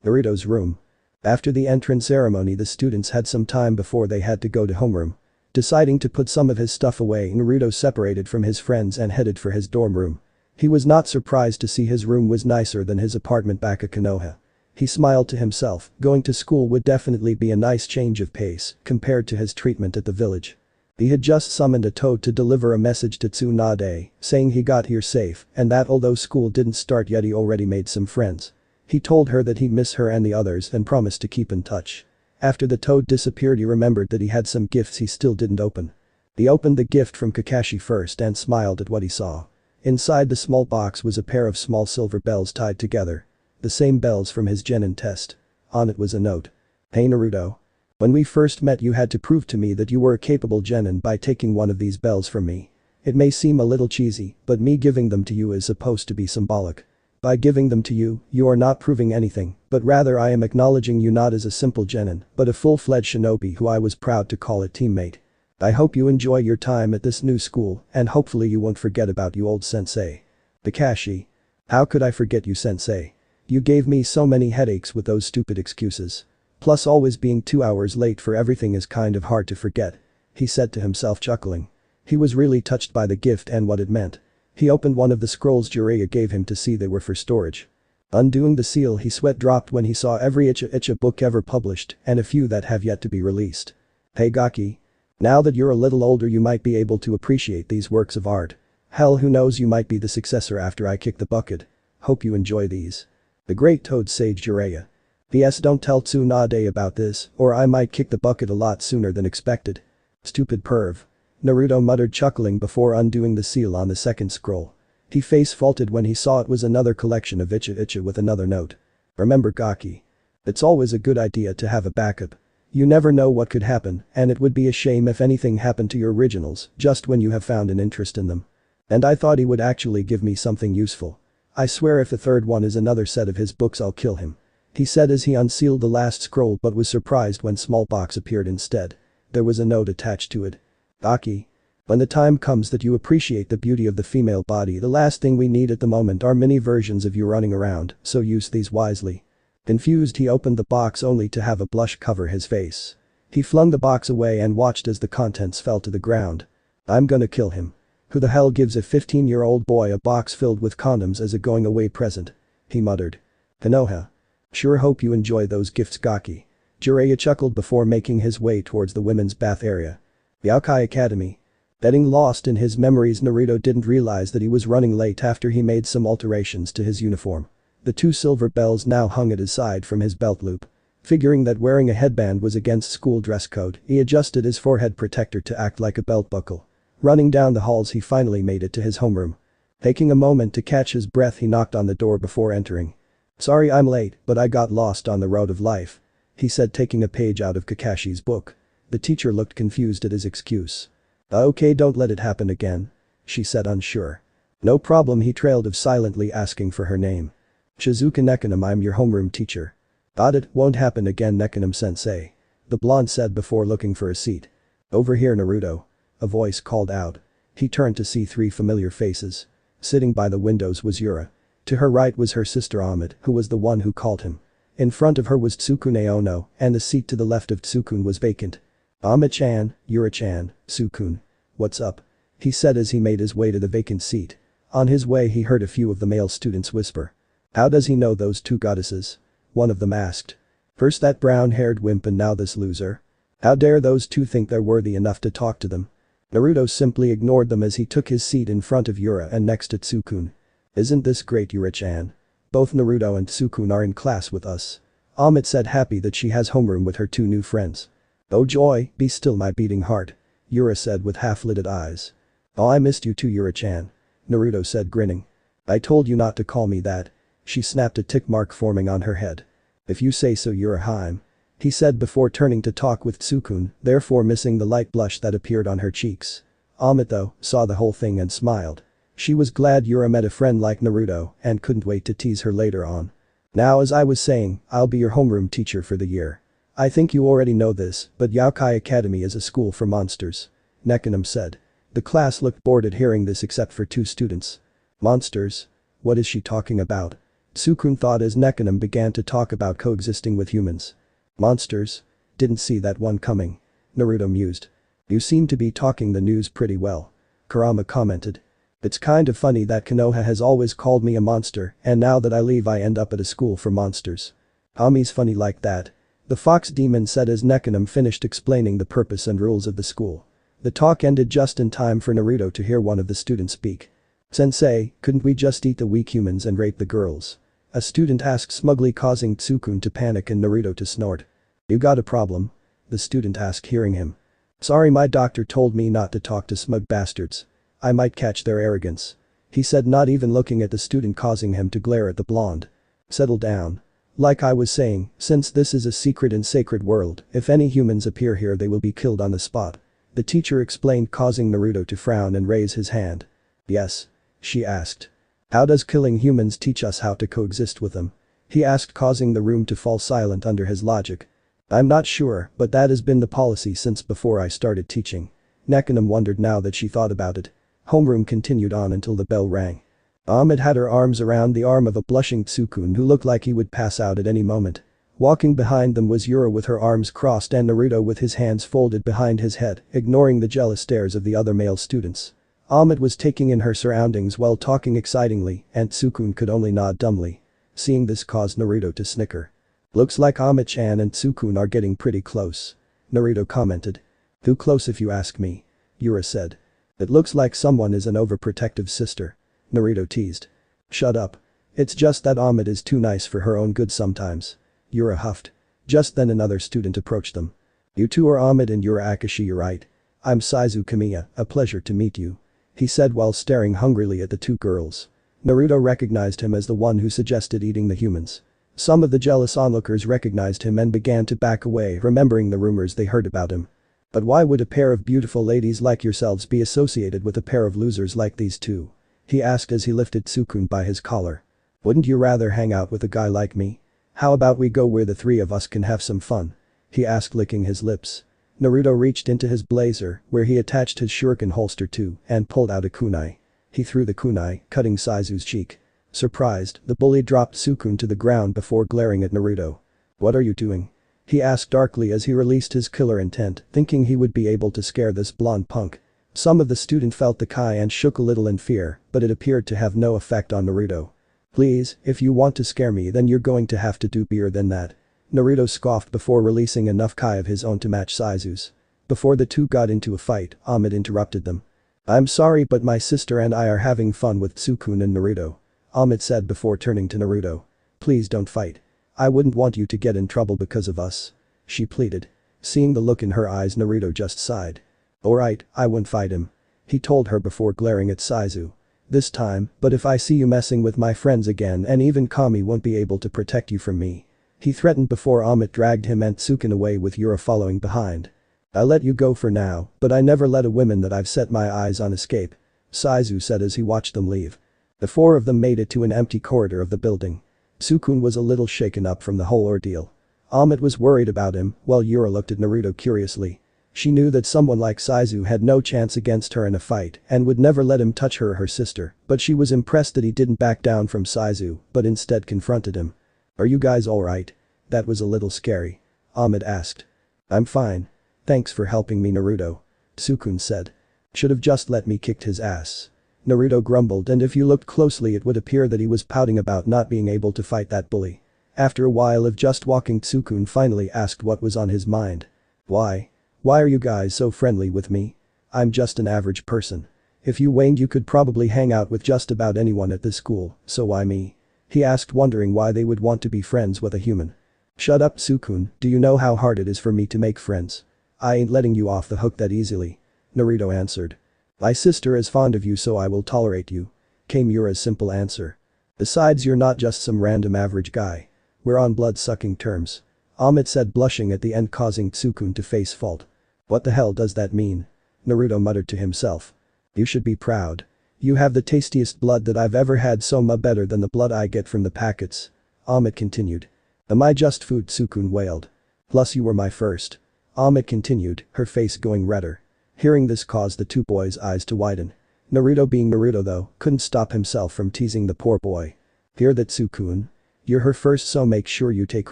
Naruto's room. After the entrance ceremony the students had some time before they had to go to homeroom. Deciding to put some of his stuff away, Naruto separated from his friends and headed for his dorm room. He was not surprised to see his room was nicer than his apartment back at Konoha. He smiled to himself, going to school would definitely be a nice change of pace compared to his treatment at the village. He had just summoned a toad to deliver a message to Tsunade, saying he got here safe and that although school didn't start yet he already made some friends. He told her that he missed her and the others and promised to keep in touch. After the toad disappeared he remembered that he had some gifts he still didn't open. He opened the gift from Kakashi first and smiled at what he saw. Inside the small box was a pair of small silver bells tied together. The same bells from his genin test. On it was a note. Hey Naruto. When we first met you had to prove to me that you were a capable genin by taking one of these bells from me. It may seem a little cheesy, but me giving them to you is supposed to be symbolic. By giving them to you, you are not proving anything, but rather I am acknowledging you not as a simple genin, but a full-fledged shinobi who I was proud to call a teammate. I hope you enjoy your time at this new school and hopefully you won't forget about you old sensei. Kakashi. How could I forget you sensei? You gave me so many headaches with those stupid excuses. Plus always being 2 hours late for everything is kind of hard to forget. He said to himself chuckling. He was really touched by the gift and what it meant. He opened one of the scrolls Jiraiya gave him to see they were for storage. Undoing the seal his sweat dropped when he saw every uchiha book ever published and a few that have yet to be released. Hey Gaki. Now that you're a little older you might be able to appreciate these works of art. Hell who knows you might be the successor after I kick the bucket. Hope you enjoy these. The great toad sage Jiraiya. P.S. Don't tell Tsunade about this or I might kick the bucket a lot sooner than expected. Stupid perv. Naruto muttered chuckling before undoing the seal on the second scroll. He face-faulted when he saw it was another collection of uchiha with another note. Remember Gaki. It's always a good idea to have a backup. You never know what could happen and it would be a shame if anything happened to your originals just when you have found an interest in them. And I thought he would actually give me something useful. I swear if the third one is another set of his books I'll kill him. He said as he unsealed the last scroll but was surprised when small box appeared instead. There was a note attached to it. Gaki. When the time comes that you appreciate the beauty of the female body the last thing we need at the moment are mini versions of you running around, so use these wisely. Confused he opened the box only to have a blush cover his face. He flung the box away and watched as the contents fell to the ground. I'm gonna kill him. Who the hell gives a 15-year-old boy a box filled with condoms as a going away present? He muttered. Konoha. Sure hope you enjoy those gifts Gaki. Jiraiya chuckled before making his way towards the women's bath area. Yokai Academy. Getting lost in his memories Naruto didn't realize that he was running late after he made some alterations to his uniform. The 2 silver bells now hung at his side from his belt loop. Figuring that wearing a headband was against school dress code, he adjusted his forehead protector to act like a belt buckle. Running down the halls he finally made it to his homeroom. Taking a moment to catch his breath he knocked on the door before entering. Sorry I'm late, but I got lost on the road of life. He said taking a page out of Kakashi's book. The teacher looked confused at his excuse. Okay don't let it happen again. She said unsure. No problem he trailed off silently asking for her name. Shizuka Nekonom I'm your homeroom teacher. Got it, won't happen again Nekonom sensei. The blonde said before looking for a seat. Over here Naruto. A voice called out. He turned to see 3 familiar faces. Sitting by the windows was Yura. To her right was her sister Omote who was the one who called him. In front of her was Tsukune Ono and the seat to the left of Tsukune was vacant. Omote-chan, Yura-chan, Tsukune. What's up? He said as he made his way to the vacant seat. On his way he heard a few of the male students whisper. How does he know those 2 goddesses? One of them asked. First that brown-haired wimp and now this loser. How dare those 2 think they're worthy enough to talk to them? Naruto simply ignored them as he took his seat in front of Yura and next to Tsukune. Isn't this great Yura-chan? Both Naruto and Tsukune are in class with us. Omote said happy that she has homeroom with her 2 new friends. Oh joy, be still my beating heart. Yura said with half-lidded eyes. Oh I missed you too Yura-chan. Naruto said grinning. I told you not to call me that. She snapped a tick mark forming on her head. If you say so Yura-hime. He said before turning to talk with Tsukune, therefore missing the light blush that appeared on her cheeks. Omote though, saw the whole thing and smiled. She was glad Yura met a friend like Naruto and couldn't wait to tease her later on. Now as I was saying, I'll be your homeroom teacher for the year. I think you already know this, but Yokai Academy is a school for monsters. Nekonom said. The class looked bored at hearing this except for 2 students. Monsters? What is she talking about? Tsukune thought as Nekonim began to talk about coexisting with humans. Monsters? Didn't see that one coming. Naruto mused. You seem to be talking the news pretty well. Kurama commented. It's kind of funny that Konoha has always called me a monster and now that I leave I end up at a school for monsters. Ami's funny like that. The fox demon said as Nekonim finished explaining the purpose and rules of the school. The talk ended just in time for Naruto to hear one of the students speak. Sensei, couldn't we just eat the weak humans and rape the girls? A student asked smugly, causing Tsukune to panic and Naruto to snort. You got a problem? The student asked, hearing him. Sorry, my doctor told me not to talk to smug bastards. I might catch their arrogance. He said, not even looking at the student, causing him to glare at the blonde. Settle down. Like I was saying, since this is a secret and sacred world, if any humans appear here they will be killed on the spot. The teacher explained, causing Naruto to frown and raise his hand. Yes? She asked. How does killing humans teach us how to coexist with them? He asked, causing the room to fall silent under his logic. I'm not sure, but that has been the policy since before I started teaching. Nekonim wondered now that she thought about it. Homeroom continued on until the bell rang. Ahmed had her arms around the arm of a blushing Tsukune who looked like he would pass out at any moment. Walking behind them was Yura with her arms crossed and Naruto with his hands folded behind his head, ignoring the jealous stares of the other male students. Ahmed was taking in her surroundings while talking excitingly and Tsukune could only nod dumbly. Seeing this caused Naruto to snicker. Looks like Ahmed-chan and Tsukune are getting pretty close. Naruto commented. Too close if you ask me. Yura said. It looks like someone is an overprotective sister. Naruto teased. Shut up. It's just that Ahmed is too nice for her own good sometimes. Yura huffed. Just then another student approached them. You two are Ahmed and Yura Akashi, you're right. I'm Saizu Kamiya, a pleasure to meet you. He said while staring hungrily at the 2 girls. Naruto recognized him as the one who suggested eating the humans. Some of the jealous onlookers recognized him and began to back away, remembering the rumors they heard about him. But why would a pair of beautiful ladies like yourselves be associated with a pair of losers like these 2? He asked as he lifted Tsukune by his collar. Wouldn't you rather hang out with a guy like me? How about we go where the 3 of us can have some fun? He asked, licking his lips. Naruto reached into his blazer, where he attached his shuriken holster to, and pulled out a kunai. He threw the kunai, cutting Saizu's cheek. Surprised, the bully dropped Tsukune to the ground before glaring at Naruto. What are you doing? He asked darkly as he released his killer intent, thinking he would be able to scare this blonde punk. Some of the student felt the kai and shook a little in fear, but it appeared to have no effect on Naruto. Please, if you want to scare me then you're going to have to do better than that. Naruto scoffed before releasing enough kai of his own to match Saizu's. Before the 2 got into a fight, Ahmed interrupted them. I'm sorry but my sister and I are having fun with Tsukune and Naruto. Ahmed said before turning to Naruto. Please don't fight. I wouldn't want you to get in trouble because of us. She pleaded. Seeing the look in her eyes, Naruto just sighed. Alright, I won't fight him. He told her before glaring at Saizu. This time, but if I see you messing with my friends again and even Kami won't be able to protect you from me. He threatened before Ahmed dragged him and Tsukune away with Yura following behind. I'll let you go for now, but I never let a woman that I've set my eyes on escape. Saizu said as he watched them leave. The 4 of them made it to an empty corridor of the building. Tsukune was a little shaken up from the whole ordeal. Ahmed was worried about him, while Yura looked at Naruto curiously. She knew that someone like Saizu had no chance against her in a fight and would never let him touch her or her sister, but she was impressed that he didn't back down from Saizu, but instead confronted him. Are you guys alright? That was a little scary. Ahmed asked. I'm fine. Thanks for helping me, Naruto. Tsukune said. Should've just let me kicked his ass. Naruto grumbled, and if you looked closely it would appear that he was pouting about not being able to fight that bully. After a while of just walking, Tsukune finally asked what was on his mind. Why? Why are you guys so friendly with me? I'm just an average person. If you waned you could probably hang out with just about anyone at this school, so why me? He asked, wondering why they would want to be friends with a human. Shut up, Tsukune, do you know how hard it is for me to make friends? I ain't letting you off the hook that easily. Naruto answered. My sister is fond of you so I will tolerate you. Came Yura's simple answer. Besides, you're not just some random average guy. We're on blood-sucking terms. Ahmed said, blushing at the end, causing Tsukune to face fault. What the hell does that mean? Naruto muttered to himself. You should be proud. You have the tastiest blood that I've ever had, so much better than the blood I get from the packets. Ahmed continued. Am I just food? Tsukune wailed. Plus you were my first. Ahmed continued, her face going redder. Hearing this caused the two boys' eyes to widen. Naruto, being Naruto though, couldn't stop himself from teasing the poor boy. "Hear that, Tsukune? You're her first, so make sure you take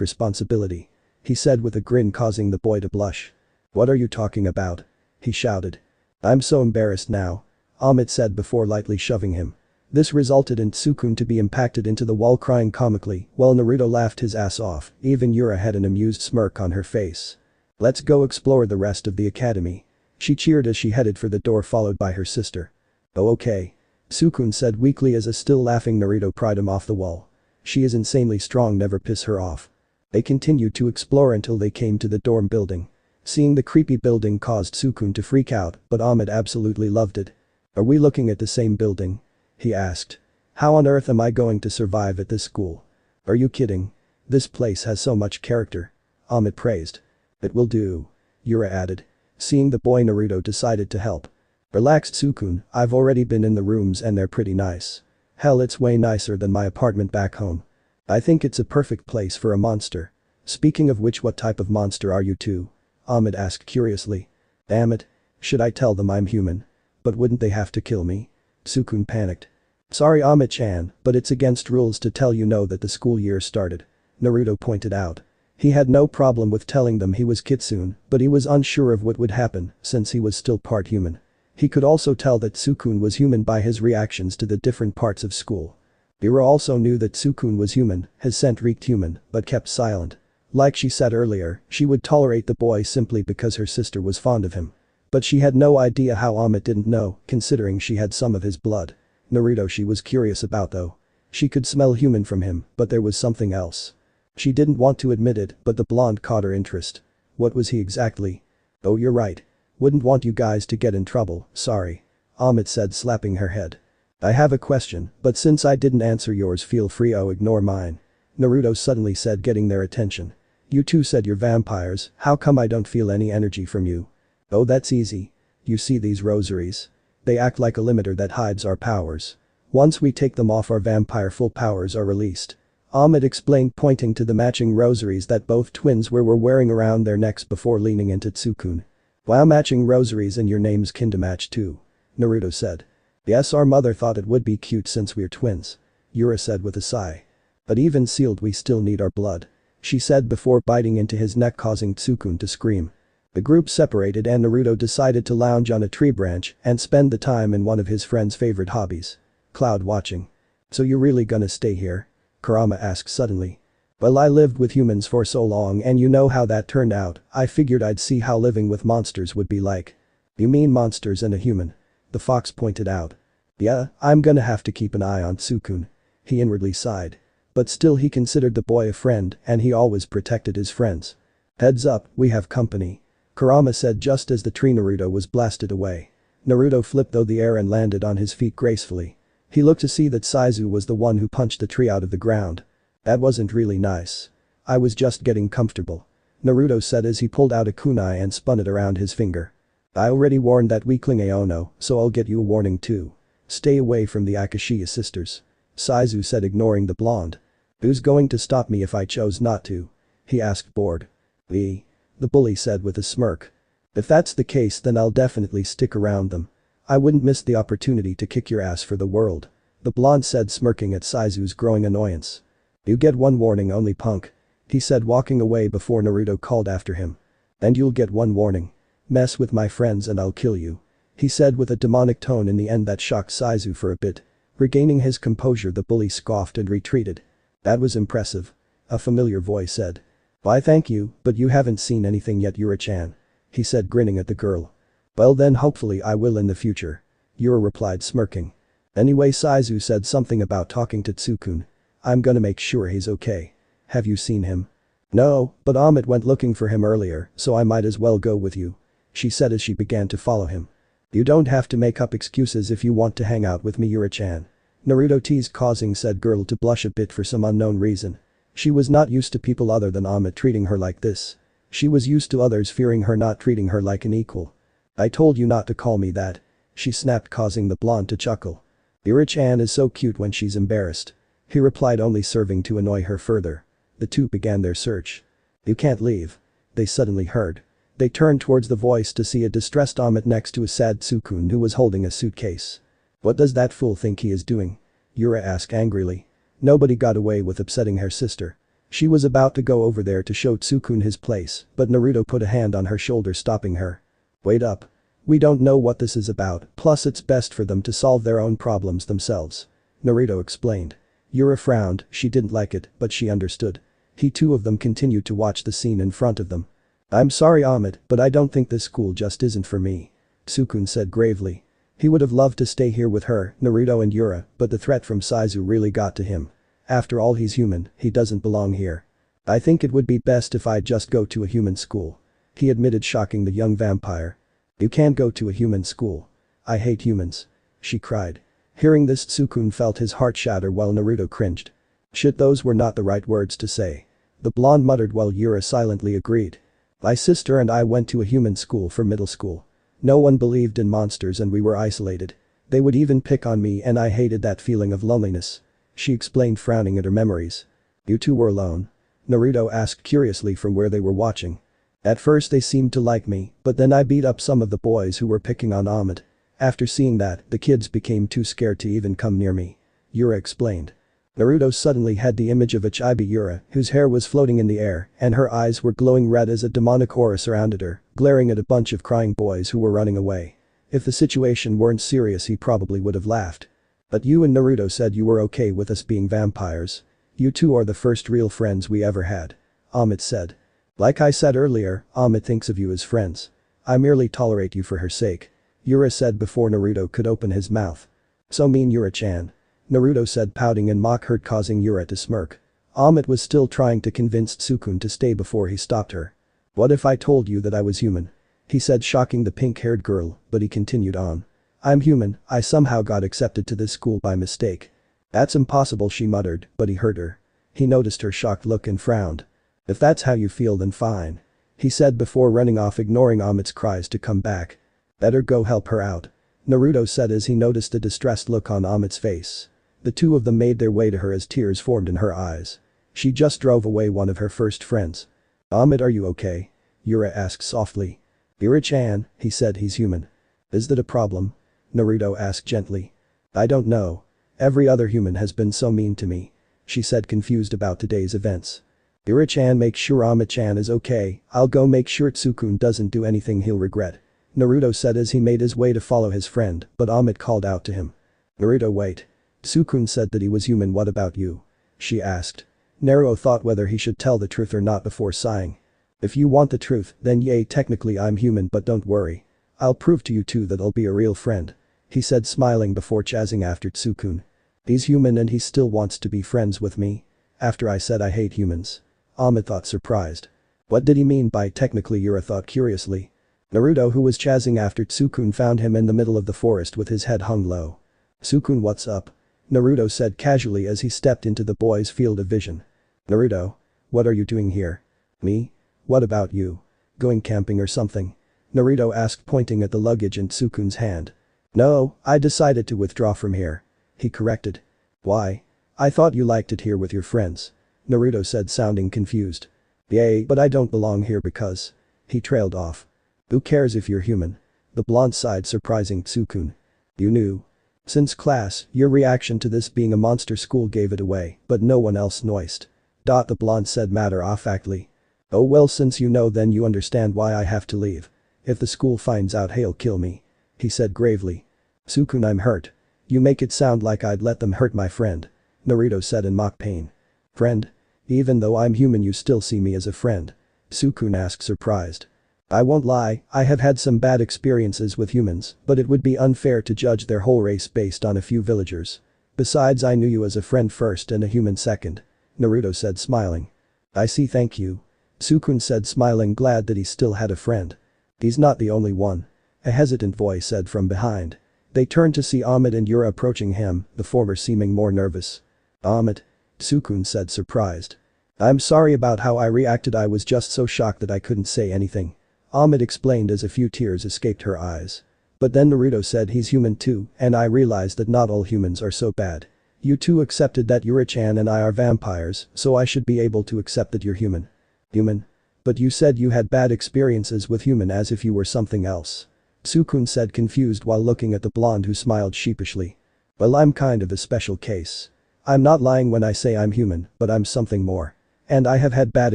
responsibility," he said with a grin, causing the boy to blush. "What are you talking about?" he shouted. "I'm so embarrassed now," Omote said before lightly shoving him. This resulted in Tsukune to be impacted into the wall, crying comically while Naruto laughed his ass off. Even Yura had an amused smirk on her face. "Let's go explore the rest of the academy," she cheered as she headed for the door, followed by her sister. "Oh, okay," Tsukune said weakly as a still laughing Naruto pried him off the wall. "She is insanely strong, never piss her off." They continued to explore until they came to the dorm building. Seeing the creepy building caused Tsukune to freak out, but Omote absolutely loved it. "Are we looking at the same building?" he asked. "How on earth am I going to survive at this school? Are you kidding? This place has so much character," Omote praised. "It will do," Yura added. Seeing the boy, Naruto decided to help. "Relax, Tsukune, I've already been in the rooms and they're pretty nice. Hell, it's way nicer than my apartment back home. I think it's a perfect place for a monster." "Speaking of which, what type of monster are you two?" Omote asked curiously. "Damn it. Should I tell them I'm human? But wouldn't they have to kill me?" Tsukune panicked. "Sorry, Omote-chan, but it's against rules to tell you know that the school year started," Naruto pointed out. He had no problem with telling them he was Kitsune, but he was unsure of what would happen since he was still part human. He could also tell that Tsukune was human by his reactions to the different parts of school. Yura also knew that Tsukune was human, his scent reeked human, but kept silent. Like she said earlier, she would tolerate the boy simply because her sister was fond of him. But she had no idea how Omote didn't know, considering she had some of his blood. Naruto she was curious about though. She could smell human from him, but there was something else. She didn't want to admit it, but the blonde caught her interest. What was he exactly? "Oh, you're right. Wouldn't want you guys to get in trouble, sorry," Omote said, slapping her head. "I have a question, but since I didn't answer yours, feel free to ignore mine," Naruto suddenly said, getting their attention. "You two said you're vampires, how come I don't feel any energy from you?" "Oh, that's easy. You see these rosaries? They act like a limiter that hides our powers. Once we take them off, our vampire full powers are released," Omote explained, pointing to the matching rosaries that both twins were wearing around their necks before leaning into Tsukune. "Wow, matching rosaries, and your name's kinda match too," Naruto said. "Yes, our mother thought it would be cute since we're twins," Yura said with a sigh. "But even sealed, we still need our blood," she said before biting into his neck, causing Tsukune to scream. The group separated and Naruto decided to lounge on a tree branch and spend the time in one of his friend's favorite hobbies. Cloud watching. "So you're really gonna stay here?" Kurama asked suddenly. "Well, I lived with humans for so long and you know how that turned out, I figured I'd see how living with monsters would be like." "You mean monsters and a human?" the fox pointed out. "Yeah, I'm gonna have to keep an eye on Tsukune," he inwardly sighed. But still he considered the boy a friend and he always protected his friends. "Heads up, we have company," Kurama said just as the tree Naruto was blasted away. Naruto flipped through the air and landed on his feet gracefully. He looked to see that Saizu was the one who punched the tree out of the ground. "That wasn't really nice. I was just getting comfortable," Naruto said as he pulled out a kunai and spun it around his finger. "I already warned that weakling Aono, so I'll get you a warning too. Stay away from the Akashiya sisters," Saizu said, ignoring the blonde. "Who's going to stop me if I chose not to?" he asked, bored. The bully said with a smirk. "If that's the case, then I'll definitely stick around them. I wouldn't miss the opportunity to kick your ass for the world," the blonde said, smirking at Saizu's growing annoyance. "You get one warning only, punk," he said, walking away before Naruto called after him. "And you'll get one warning. Mess with my friends and I'll kill you," he said with a demonic tone in the end that shocked Saizu for a bit. Regaining his composure, the bully scoffed and retreated. "That was impressive," a familiar voice said. "Why, thank you, but you haven't seen anything yet, Yura-chan," he said, grinning at the girl. "Well then, hopefully I will in the future," Yura replied, smirking. "Anyway," Saizu said something about talking to Tsukune. "I'm gonna make sure he's okay. Have you seen him?" "No, but Omote went looking for him earlier, so I might as well go with you," she said as she began to follow him. "You don't have to make up excuses if you want to hang out with me, Yura-chan," Naruto teased, causing said girl to blush a bit for some unknown reason. She was not used to people other than Omote treating her like this. She was used to others fearing her, not treating her like an equal. "I told you not to call me that," she snapped, causing the blonde to chuckle. "Yura-chan is so cute when she's embarrassed," he replied, only serving to annoy her further. The two began their search. "You can't leave," they suddenly heard. They turned towards the voice to see a distressed Omote next to a sad Tsukune who was holding a suitcase. What does that fool think he is doing? Yura asked angrily. Nobody got away with upsetting her sister. She was about to go over there to show Tsukune his place, but Naruto put a hand on her shoulder stopping her. Wait up. We don't know what this is about, plus it's best for them to solve their own problems themselves. Naruto explained. Yura frowned, she didn't like it, but she understood. Two of them continued to watch the scene in front of them. I'm sorry Omote, but I don't think this school just isn't for me. Tsukune said gravely. He would have loved to stay here with her, Naruto and Yura, but the threat from Saizu really got to him. After all, he's human, he doesn't belong here. I think it would be best if I just go to a human school. He admitted, shocking the young vampire. You can't go to a human school. I hate humans. She cried. Hearing this, Tsukune felt his heart shatter while Naruto cringed. Shit, those were not the right words to say. The blonde muttered while Yura silently agreed. My sister and I went to a human school for middle school. No one believed in monsters and we were isolated. They would even pick on me and I hated that feeling of loneliness. She explained, frowning at her memories. You two were alone? Naruto asked curiously from where they were watching. At first they seemed to like me, but then I beat up some of the boys who were picking on Omote. After seeing that, the kids became too scared to even come near me. Yura explained. Naruto suddenly had the image of a chibi Yura, whose hair was floating in the air, and her eyes were glowing red as a demonic aura surrounded her, glaring at a bunch of crying boys who were running away. If the situation weren't serious, he probably would have laughed. But you and Naruto said you were okay with us being vampires. You two are the first real friends we ever had. Omote said. Like I said earlier, Omote thinks of you as friends. I merely tolerate you for her sake. Yura said before Naruto could open his mouth. So mean, Yura-chan. Naruto said, pouting in mock hurt, causing Yura to smirk. Omote was still trying to convince Tsukune to stay before he stopped her. What if I told you that I was human? He said, shocking the pink-haired girl, but he continued on. I'm human, I somehow got accepted to this school by mistake. That's impossible, she muttered, but he heard her. He noticed her shocked look and frowned. If that's how you feel, then fine. He said before running off, ignoring Omote's cries to come back. Better go help her out. Naruto said as he noticed the distressed look on Omote's face. The two of them made their way to her as tears formed in her eyes. She just drove away one of her first friends. Omote, are you okay? Yura asked softly. Yura-chan, he said, he's human. Is that a problem? Naruto asked gently. I don't know. Every other human has been so mean to me. She said, confused about today's events. Yura-chan, make sure Omote-chan is okay, I'll go make sure Tsukune doesn't do anything he'll regret. Naruto said as he made his way to follow his friend, but Omote called out to him. Naruto, wait. Tsukune said that he was human, what about you? She asked. Naruto thought whether he should tell the truth or not before sighing. If you want the truth, then yay, technically I'm human, but don't worry. I'll prove to you two that I'll be a real friend. He said, smiling before chasing after Tsukune. He's human and he still wants to be friends with me? After I said I hate humans. Omote thought, surprised. What did he mean by technically? Yura thought curiously. Naruto, who was chasing after Tsukune, found him in the middle of the forest with his head hung low. Tsukune, what's up? Naruto said casually as he stepped into the boy's field of vision. Naruto? What are you doing here? Me? What about you? Going camping or something? Naruto asked, pointing at the luggage in Tsukune's hand. No, I decided to withdraw from here. He corrected. Why? I thought you liked it here with your friends. Naruto said, sounding confused. Yay, but I don't belong here because. He trailed off. Who cares if you're human? The blonde sighed, surprising Tsukune. You knew. Since class, your reaction to this being a monster school gave it away, but no one else noticed. The blonde said matter-of-factly. Oh well, since you know, then you understand why I have to leave. If the school finds out, he'll kill me. He said gravely. Tsukune, I'm hurt. You make it sound like I'd let them hurt my friend. Naruto said in mock pain. Friend? Even though I'm human, you still see me as a friend? Tsukune asked, surprised. I won't lie, I have had some bad experiences with humans, but it would be unfair to judge their whole race based on a few villagers. Besides, I knew you as a friend first and a human second. Naruto said, smiling. I see, thank you. Tsukune said, smiling, glad that he still had a friend. He's not the only one. A hesitant voice said from behind. They turned to see Omote and Yura approaching him, the former seeming more nervous. Omote? Tsukune said, surprised. I'm sorry about how I reacted, I was just so shocked that I couldn't say anything. Omote explained as a few tears escaped her eyes. But then Naruto said he's human too, and I realized that not all humans are so bad. You two accepted that Yura-chan and I are vampires, so I should be able to accept that you're human. Human? But you said you had bad experiences with human as if you were something else. Tsukune said confused while looking at the blonde who smiled sheepishly. Well, I'm kind of a special case. I'm not lying when I say I'm human, but I'm something more. And I have had bad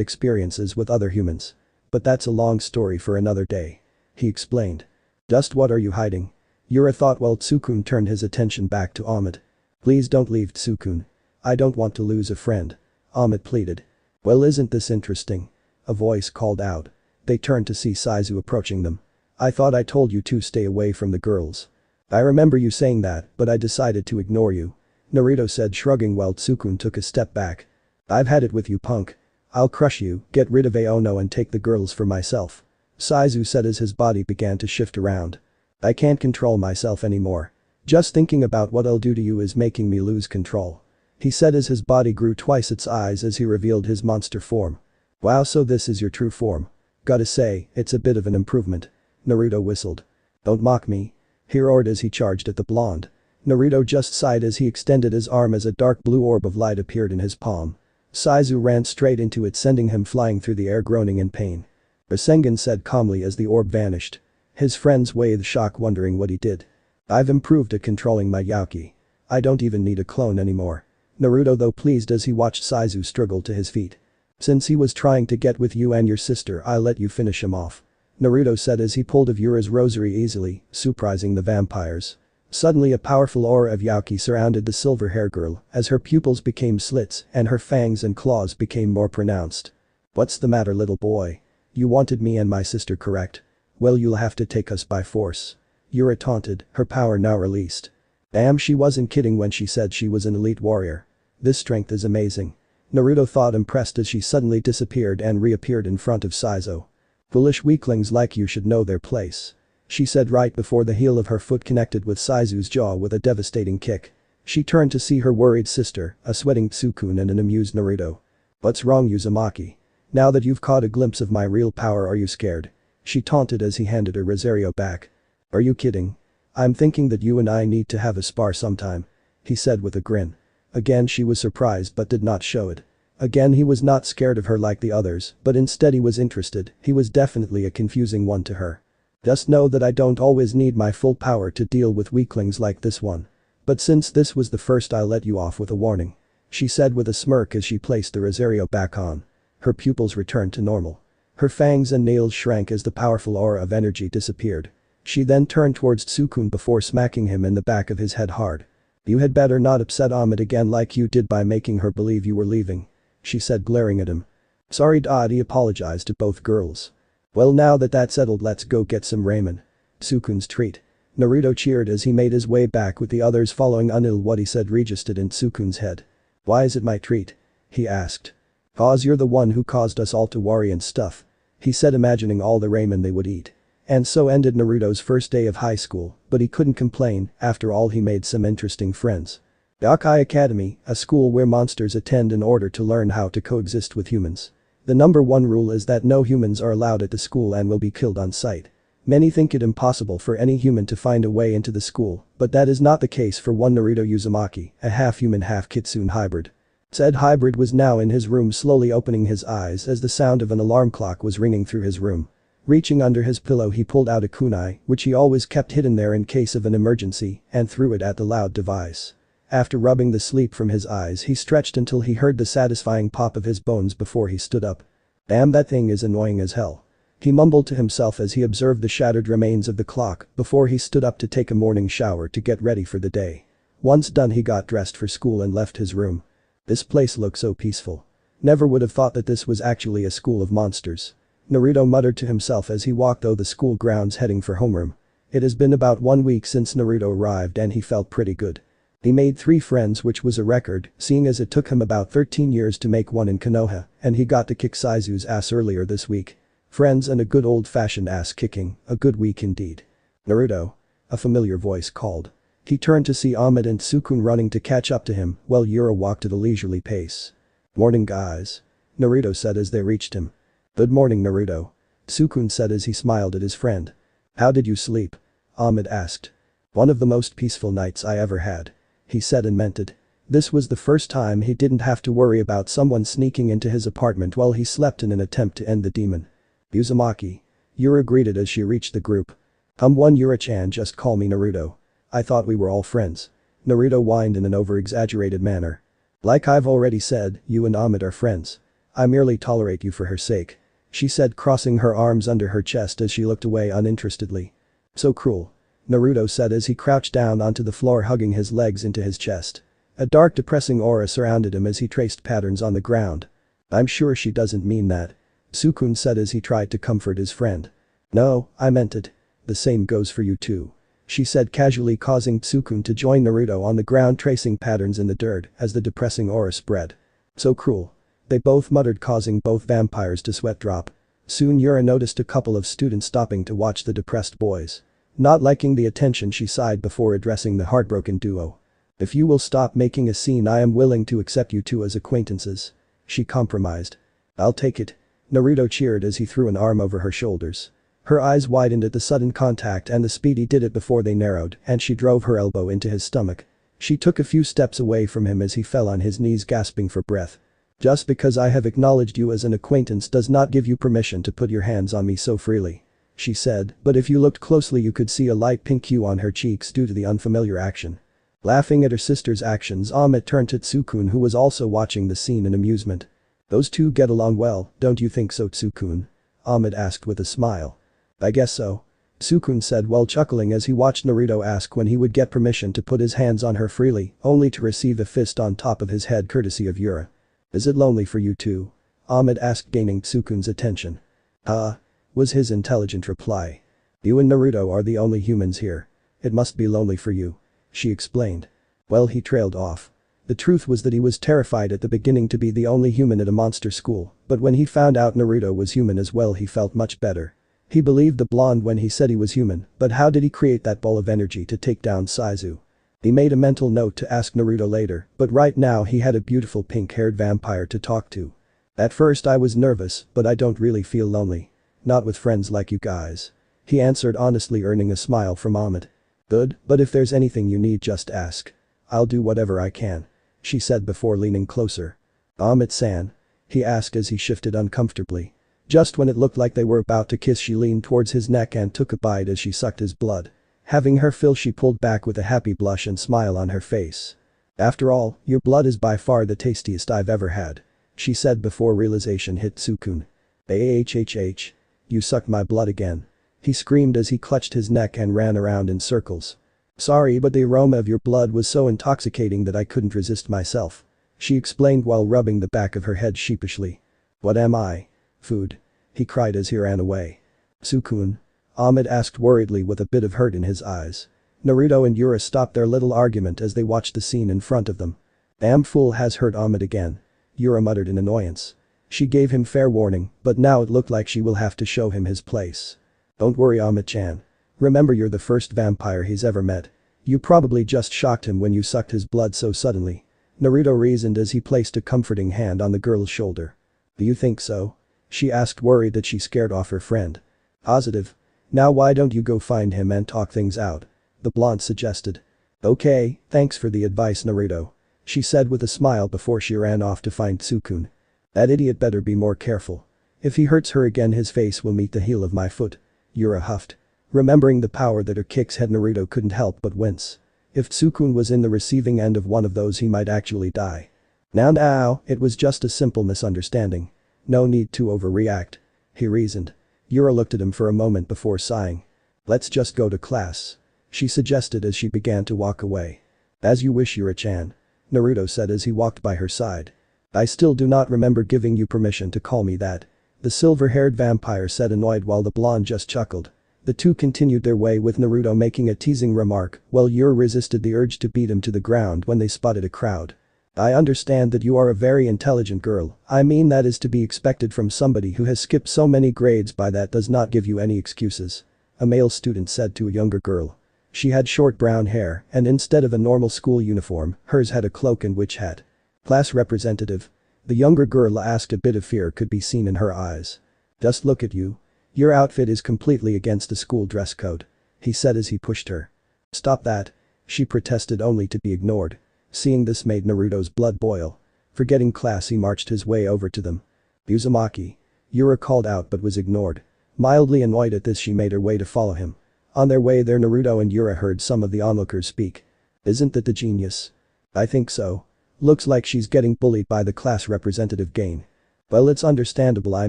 experiences with other humans. But that's a long story for another day. He explained. Just what are you hiding? Yura thought while Tsukune turned his attention back to Omote. Please don't leave, Tsukune. I don't want to lose a friend. Omote pleaded. Well, isn't this interesting? A voice called out. They turned to see Saizu approaching them. I thought I told you to stay away from the girls. I remember you saying that, but I decided to ignore you. Naruto said, shrugging while Tsukune took a step back. I've had it with you, punk. I'll crush you, get rid of Aono and take the girls for myself. Saizu said as his body began to shift around. I can't control myself anymore. Just thinking about what I'll do to you is making me lose control. He said as his body grew twice its size as he revealed his monster form. Wow, so this is your true form. Gotta say, it's a bit of an improvement. Naruto whistled. Don't mock me. He roared as he charged at the blonde. Naruto just sighed as he extended his arm as a dark blue orb of light appeared in his palm. Saizu ran straight into it, sending him flying through the air, groaning in pain. Rasengan said calmly as the orb vanished. His friends waved shock, wondering what he did. I've improved at controlling my Yokai. I don't even need a clone anymore. Naruto though pleased as he watched Saizu struggle to his feet. Since he was trying to get with you and your sister, I'll let you finish him off. Naruto said as he pulled of Yura's rosary easily, surprising the vampires. Suddenly a powerful aura of Yokai surrounded the silver-haired girl as her pupils became slits and her fangs and claws became more pronounced. What's the matter, little boy? You wanted me and my sister, correct? Well, you'll have to take us by force. Yura taunted, her power now released. Damn, she wasn't kidding when she said she was an elite warrior. This strength is amazing. Naruto thought, impressed as she suddenly disappeared and reappeared in front of Saizo. Foolish weaklings like you should know their place. She said right before the heel of her foot connected with Saizu's jaw with a devastating kick. She turned to see her worried sister, a sweating Tsukune and an amused Naruto. What's wrong, Uzumaki? Now that you've caught a glimpse of my real power, are you scared? She taunted as he handed her Rosario back. Are you kidding? I'm thinking that you and I need to have a spar sometime. He said with a grin. Again she was surprised but did not show it. Again he was not scared of her like the others, but instead he was interested. He was definitely a confusing one to her. Just know that I don't always need my full power to deal with weaklings like this one. But since this was the first, I'll let you off with a warning. She said with a smirk as she placed the Rosario back on. Her pupils returned to normal. Her fangs and nails shrank as the powerful aura of energy disappeared. She then turned towards Tsukune before smacking him in the back of his head hard. You had better not upset Omote again like you did by making her believe you were leaving. She said, glaring at him. Sorry, Dad, he apologized to both girls. Well, now that that's settled, let's go get some ramen. Tsukune's treat. Naruto cheered as he made his way back with the others, following until what he said registered in Tsukune's head. Why is it my treat? He asked. Cause you're the one who caused us all to worry and stuff. He said, imagining all the ramen they would eat. And so ended Naruto's first day of high school, but he couldn't complain. After all, he made some interesting friends. Yokai Academy, a school where monsters attend in order to learn how to coexist with humans. The number one rule is that no humans are allowed at the school and will be killed on sight. Many think it impossible for any human to find a way into the school, but that is not the case for one Naruto Uzumaki, a half-human half-kitsune hybrid. Said hybrid was now in his room, slowly opening his eyes as the sound of an alarm clock was ringing through his room. Reaching under his pillow, he pulled out a kunai, which he always kept hidden there in case of an emergency, and threw it at the loud device. After rubbing the sleep from his eyes, he stretched until he heard the satisfying pop of his bones before he stood up. Damn, that thing is annoying as hell. He mumbled to himself as he observed the shattered remains of the clock before he stood up to take a morning shower to get ready for the day. Once done, he got dressed for school and left his room. This place looked so peaceful. Never would have thought that this was actually a school of monsters. Naruto muttered to himself as he walked through the school grounds heading for homeroom. It has been about 1 week since Naruto arrived and he felt pretty good. He made 3 friends, which was a record, seeing as it took him about 13 years to make one in Konoha, and he got to kick Saizu's ass earlier this week. Friends and a good old-fashioned ass kicking, a good week indeed. Naruto. A familiar voice called. He turned to see Omote and Tsukune running to catch up to him, while Yura walked at a leisurely pace. Morning, guys. Naruto said as they reached him. Good morning, Naruto. Tsukune said as he smiled at his friend. How did you sleep? Omote asked. One of the most peaceful nights I ever had. He said and meant it. This was the first time he didn't have to worry about someone sneaking into his apartment while he slept in an attempt to end the demon. Uzumaki. Yura greeted as she reached the group. One Yura-chan, just call me Naruto. I thought we were all friends. Naruto whined in an over-exaggerated manner. Like I've already said, you and Omote are friends. I merely tolerate you for her sake. She said, crossing her arms under her chest as she looked away uninterestedly. So cruel. Naruto said as he crouched down onto the floor, hugging his legs into his chest. A dark, depressing aura surrounded him as he traced patterns on the ground. I'm sure she doesn't mean that. Tsukune said as he tried to comfort his friend. No, I meant it. The same goes for you too. She said casually, causing Tsukune to join Naruto on the ground, tracing patterns in the dirt as the depressing aura spread. So cruel. They both muttered, causing both vampires to sweat drop. Soon Yura noticed a couple of students stopping to watch the depressed boys. Not liking the attention, she sighed before addressing the heartbroken duo. If you will stop making a scene, I am willing to accept you two as acquaintances. She compromised. I'll take it. Naruto cheered as he threw an arm over her shoulders. Her eyes widened at the sudden contact and the speed he did it before they narrowed, and she drove her elbow into his stomach. She took a few steps away from him as he fell on his knees, gasping for breath. Just because I have acknowledged you as an acquaintance does not give you permission to put your hands on me so freely. She said, but if you looked closely you could see a light pink hue on her cheeks due to the unfamiliar action. Laughing at her sister's actions, Omote turned to Tsukune, who was also watching the scene in amusement. Those two get along well, don't you think so, Tsukune? Omote asked with a smile. I guess so. Tsukune said while chuckling as he watched Naruto ask when he would get permission to put his hands on her freely, only to receive a fist on top of his head courtesy of Yura. Is it lonely for you too? Omote asked, gaining Tsukune's attention. Was his intelligent reply. You and Naruto are the only humans here. It must be lonely for you. She explained. Well, he trailed off. The truth was that he was terrified at the beginning to be the only human at a monster school, but when he found out Naruto was human as well, he felt much better. He believed the blonde when he said he was human, but how did he create that ball of energy to take down Saizu? He made a mental note to ask Naruto later, but right now he had a beautiful pink-haired vampire to talk to. At first I was nervous, but I don't really feel lonely. Not with friends like you guys. He answered honestly, earning a smile from Omote. Good, but if there's anything you need, just ask. I'll do whatever I can. She said before leaning closer. Omote-san? He asked as he shifted uncomfortably. Just when it looked like they were about to kiss, she leaned towards his neck and took a bite as she sucked his blood. Having her fill, she pulled back with a happy blush and smile on her face. After all, your blood is by far the tastiest I've ever had. She said before realization hit Tsukune. Ahhh. You sucked my blood again. He screamed as he clutched his neck and ran around in circles. Sorry, but the aroma of your blood was so intoxicating that I couldn't resist myself. She explained while rubbing the back of her head sheepishly. What am I? Food. He cried as he ran away. Tsukune? Omote asked worriedly with a bit of hurt in his eyes. Naruto and Yura stopped their little argument as they watched the scene in front of them. Damn fool has hurt Omote again. Yura muttered in annoyance. She gave him fair warning, but now it looked like she will have to show him his place. Don't worry, Omote-chan. Remember, you're the first vampire he's ever met. You probably just shocked him when you sucked his blood so suddenly. Naruto reasoned as he placed a comforting hand on the girl's shoulder. Do you think so? She asked, worried that she scared off her friend. Positive. Now why don't you go find him and talk things out? The blonde suggested. Okay, thanks for the advice, Naruto. She said with a smile before she ran off to find Tsukune. That idiot better be more careful. If he hurts her again, his face will meet the heel of my foot. Yura huffed. Remembering the power that her kicks had, Naruto couldn't help but wince. If Tsukune was in the receiving end of one of those, he might actually die. Now, it was just a simple misunderstanding. No need to overreact. He reasoned. Yura looked at him for a moment before sighing. Let's just go to class. She suggested as she began to walk away. As you wish, Yura-chan. Naruto said as he walked by her side. I still do not remember giving you permission to call me that. The silver-haired vampire said, annoyed, while the blonde just chuckled. The two continued their way with Naruto making a teasing remark while Yura resisted the urge to beat him to the ground when they spotted a crowd. I understand that you are a very intelligent girl. I mean, that is to be expected from somebody who has skipped so many grades, but that does not give you any excuses. A male student said to a younger girl. She had short brown hair and instead of a normal school uniform, hers had a cloak and witch hat. Class representative? The younger girl asked. A bit of fear could be seen in her eyes. Just look at you. Your outfit is completely against the school dress code. He said as he pushed her. Stop that. She protested only to be ignored. Seeing this made Naruto's blood boil. Forgetting class, he marched his way over to them. Uzumaki. Yura called out but was ignored. Mildly annoyed at this, she made her way to follow him. On their way there, Naruto and Yura heard some of the onlookers speak. Isn't that the genius? I think so. Looks like she's getting bullied by the class representative Gain. Well, it's understandable, I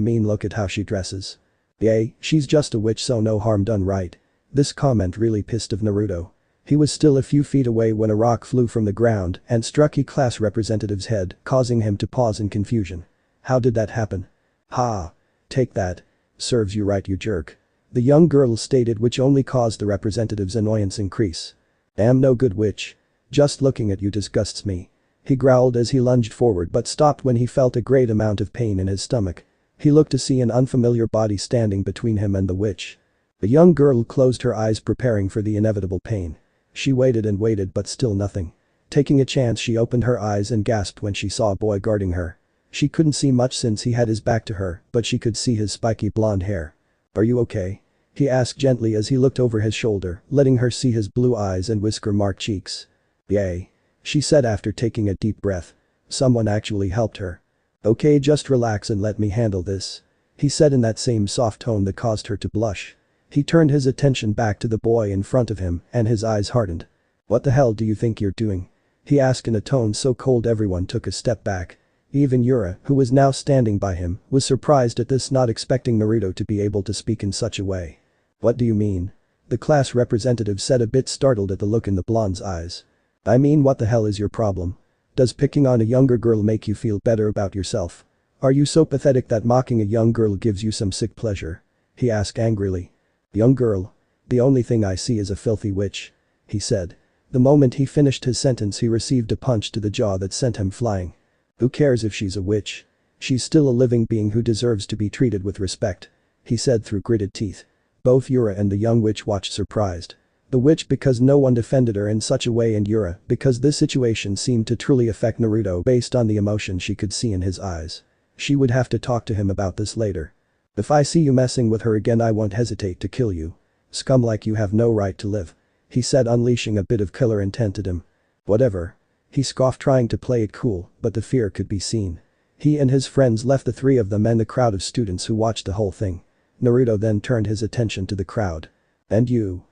mean look at how she dresses. Yay, she's just a witch, so no harm done, right? This comment really pissed off Naruto. He was still a few feet away when a rock flew from the ground and struck a class representative's head, causing him to pause in confusion. How did that happen? Ha! Take that. Serves you right, you jerk. The young girl stated, which only caused the representative's annoyance increase. Damn no good witch. Just looking at you disgusts me. He growled as he lunged forward but stopped when he felt a great amount of pain in his stomach. He looked to see an unfamiliar body standing between him and the witch. The young girl closed her eyes, preparing for the inevitable pain. She waited and waited but still nothing. Taking a chance, she opened her eyes and gasped when she saw a boy guarding her. She couldn't see much since he had his back to her, but she could see his spiky blonde hair. Are you okay? He asked gently as he looked over his shoulder, letting her see his blue eyes and whisker-marked cheeks. Yay. She said after taking a deep breath. Someone actually helped her. Okay, just relax and let me handle this. He said in that same soft tone that caused her to blush. He turned his attention back to the boy in front of him and his eyes hardened. What the hell do you think you're doing? He asked in a tone so cold everyone took a step back. Even Yura, who was now standing by him, was surprised at this, not expecting Naruto to be able to speak in such a way. What do you mean? The class representative said, a bit startled at the look in the blonde's eyes. I mean, what the hell is your problem? Does picking on a younger girl make you feel better about yourself? Are you so pathetic that mocking a young girl gives you some sick pleasure? He asked angrily. Young girl? The only thing I see is a filthy witch. He said. The moment he finished his sentence, he received a punch to the jaw that sent him flying. Who cares if she's a witch? She's still a living being who deserves to be treated with respect. He said through gritted teeth. Both Yura and the young witch watched surprised. The witch because no one defended her in such a way, and Yura because this situation seemed to truly affect Naruto based on the emotion she could see in his eyes. She would have to talk to him about this later. If I see you messing with her again, I won't hesitate to kill you. Scum like you have no right to live. He said, unleashing a bit of killer intent at him. Whatever. He scoffed, trying to play it cool, but the fear could be seen. He and his friends left the three of them and the crowd of students who watched the whole thing. Naruto then turned his attention to the crowd. And you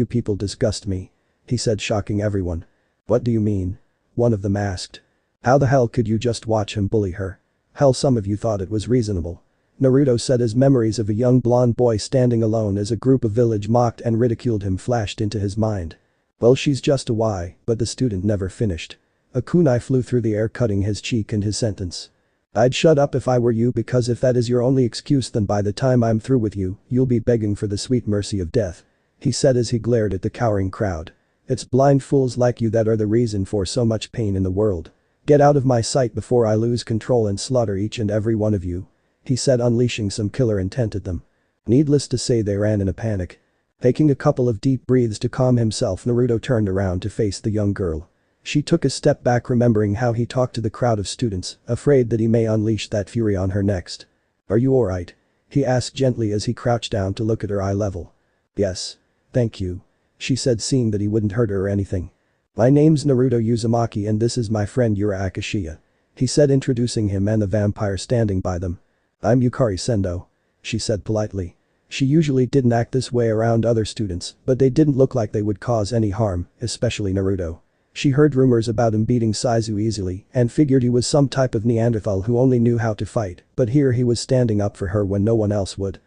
people disgust me. He said, shocking everyone. What do you mean? One of them asked. How the hell could you just watch him bully her? Hell, some of you thought it was reasonable. Naruto said as memories of a young blonde boy standing alone as a group of village mocked and ridiculed him flashed into his mind. Well, she's just a Y, but the student never finished. A kunai flew through the air, cutting his cheek and his sentence. I'd shut up if I were you, because if that is your only excuse, then by the time I'm through with you, you'll be begging for the sweet mercy of death. He said as he glared at the cowering crowd. It's blind fools like you that are the reason for so much pain in the world. Get out of my sight before I lose control and slaughter each and every one of you. He said, unleashing some killer intent at them. Needless to say, they ran in a panic. Taking a couple of deep breaths to calm himself, Naruto turned around to face the young girl. She took a step back, remembering how he talked to the crowd of students, afraid that he may unleash that fury on her next. Are you alright? He asked gently as he crouched down to look at her eye level. Yes. Thank you. She said, seeing that he wouldn't hurt her or anything. My name's Naruto Uzumaki and this is my friend Yura Akashiya. He said, introducing him and the vampire standing by them. I'm Yukari Sendo. She said politely. She usually didn't act this way around other students, but they didn't look like they would cause any harm, especially Naruto. She heard rumors about him beating Saizu easily and figured he was some type of Neanderthal who only knew how to fight, but here he was standing up for her when no one else would.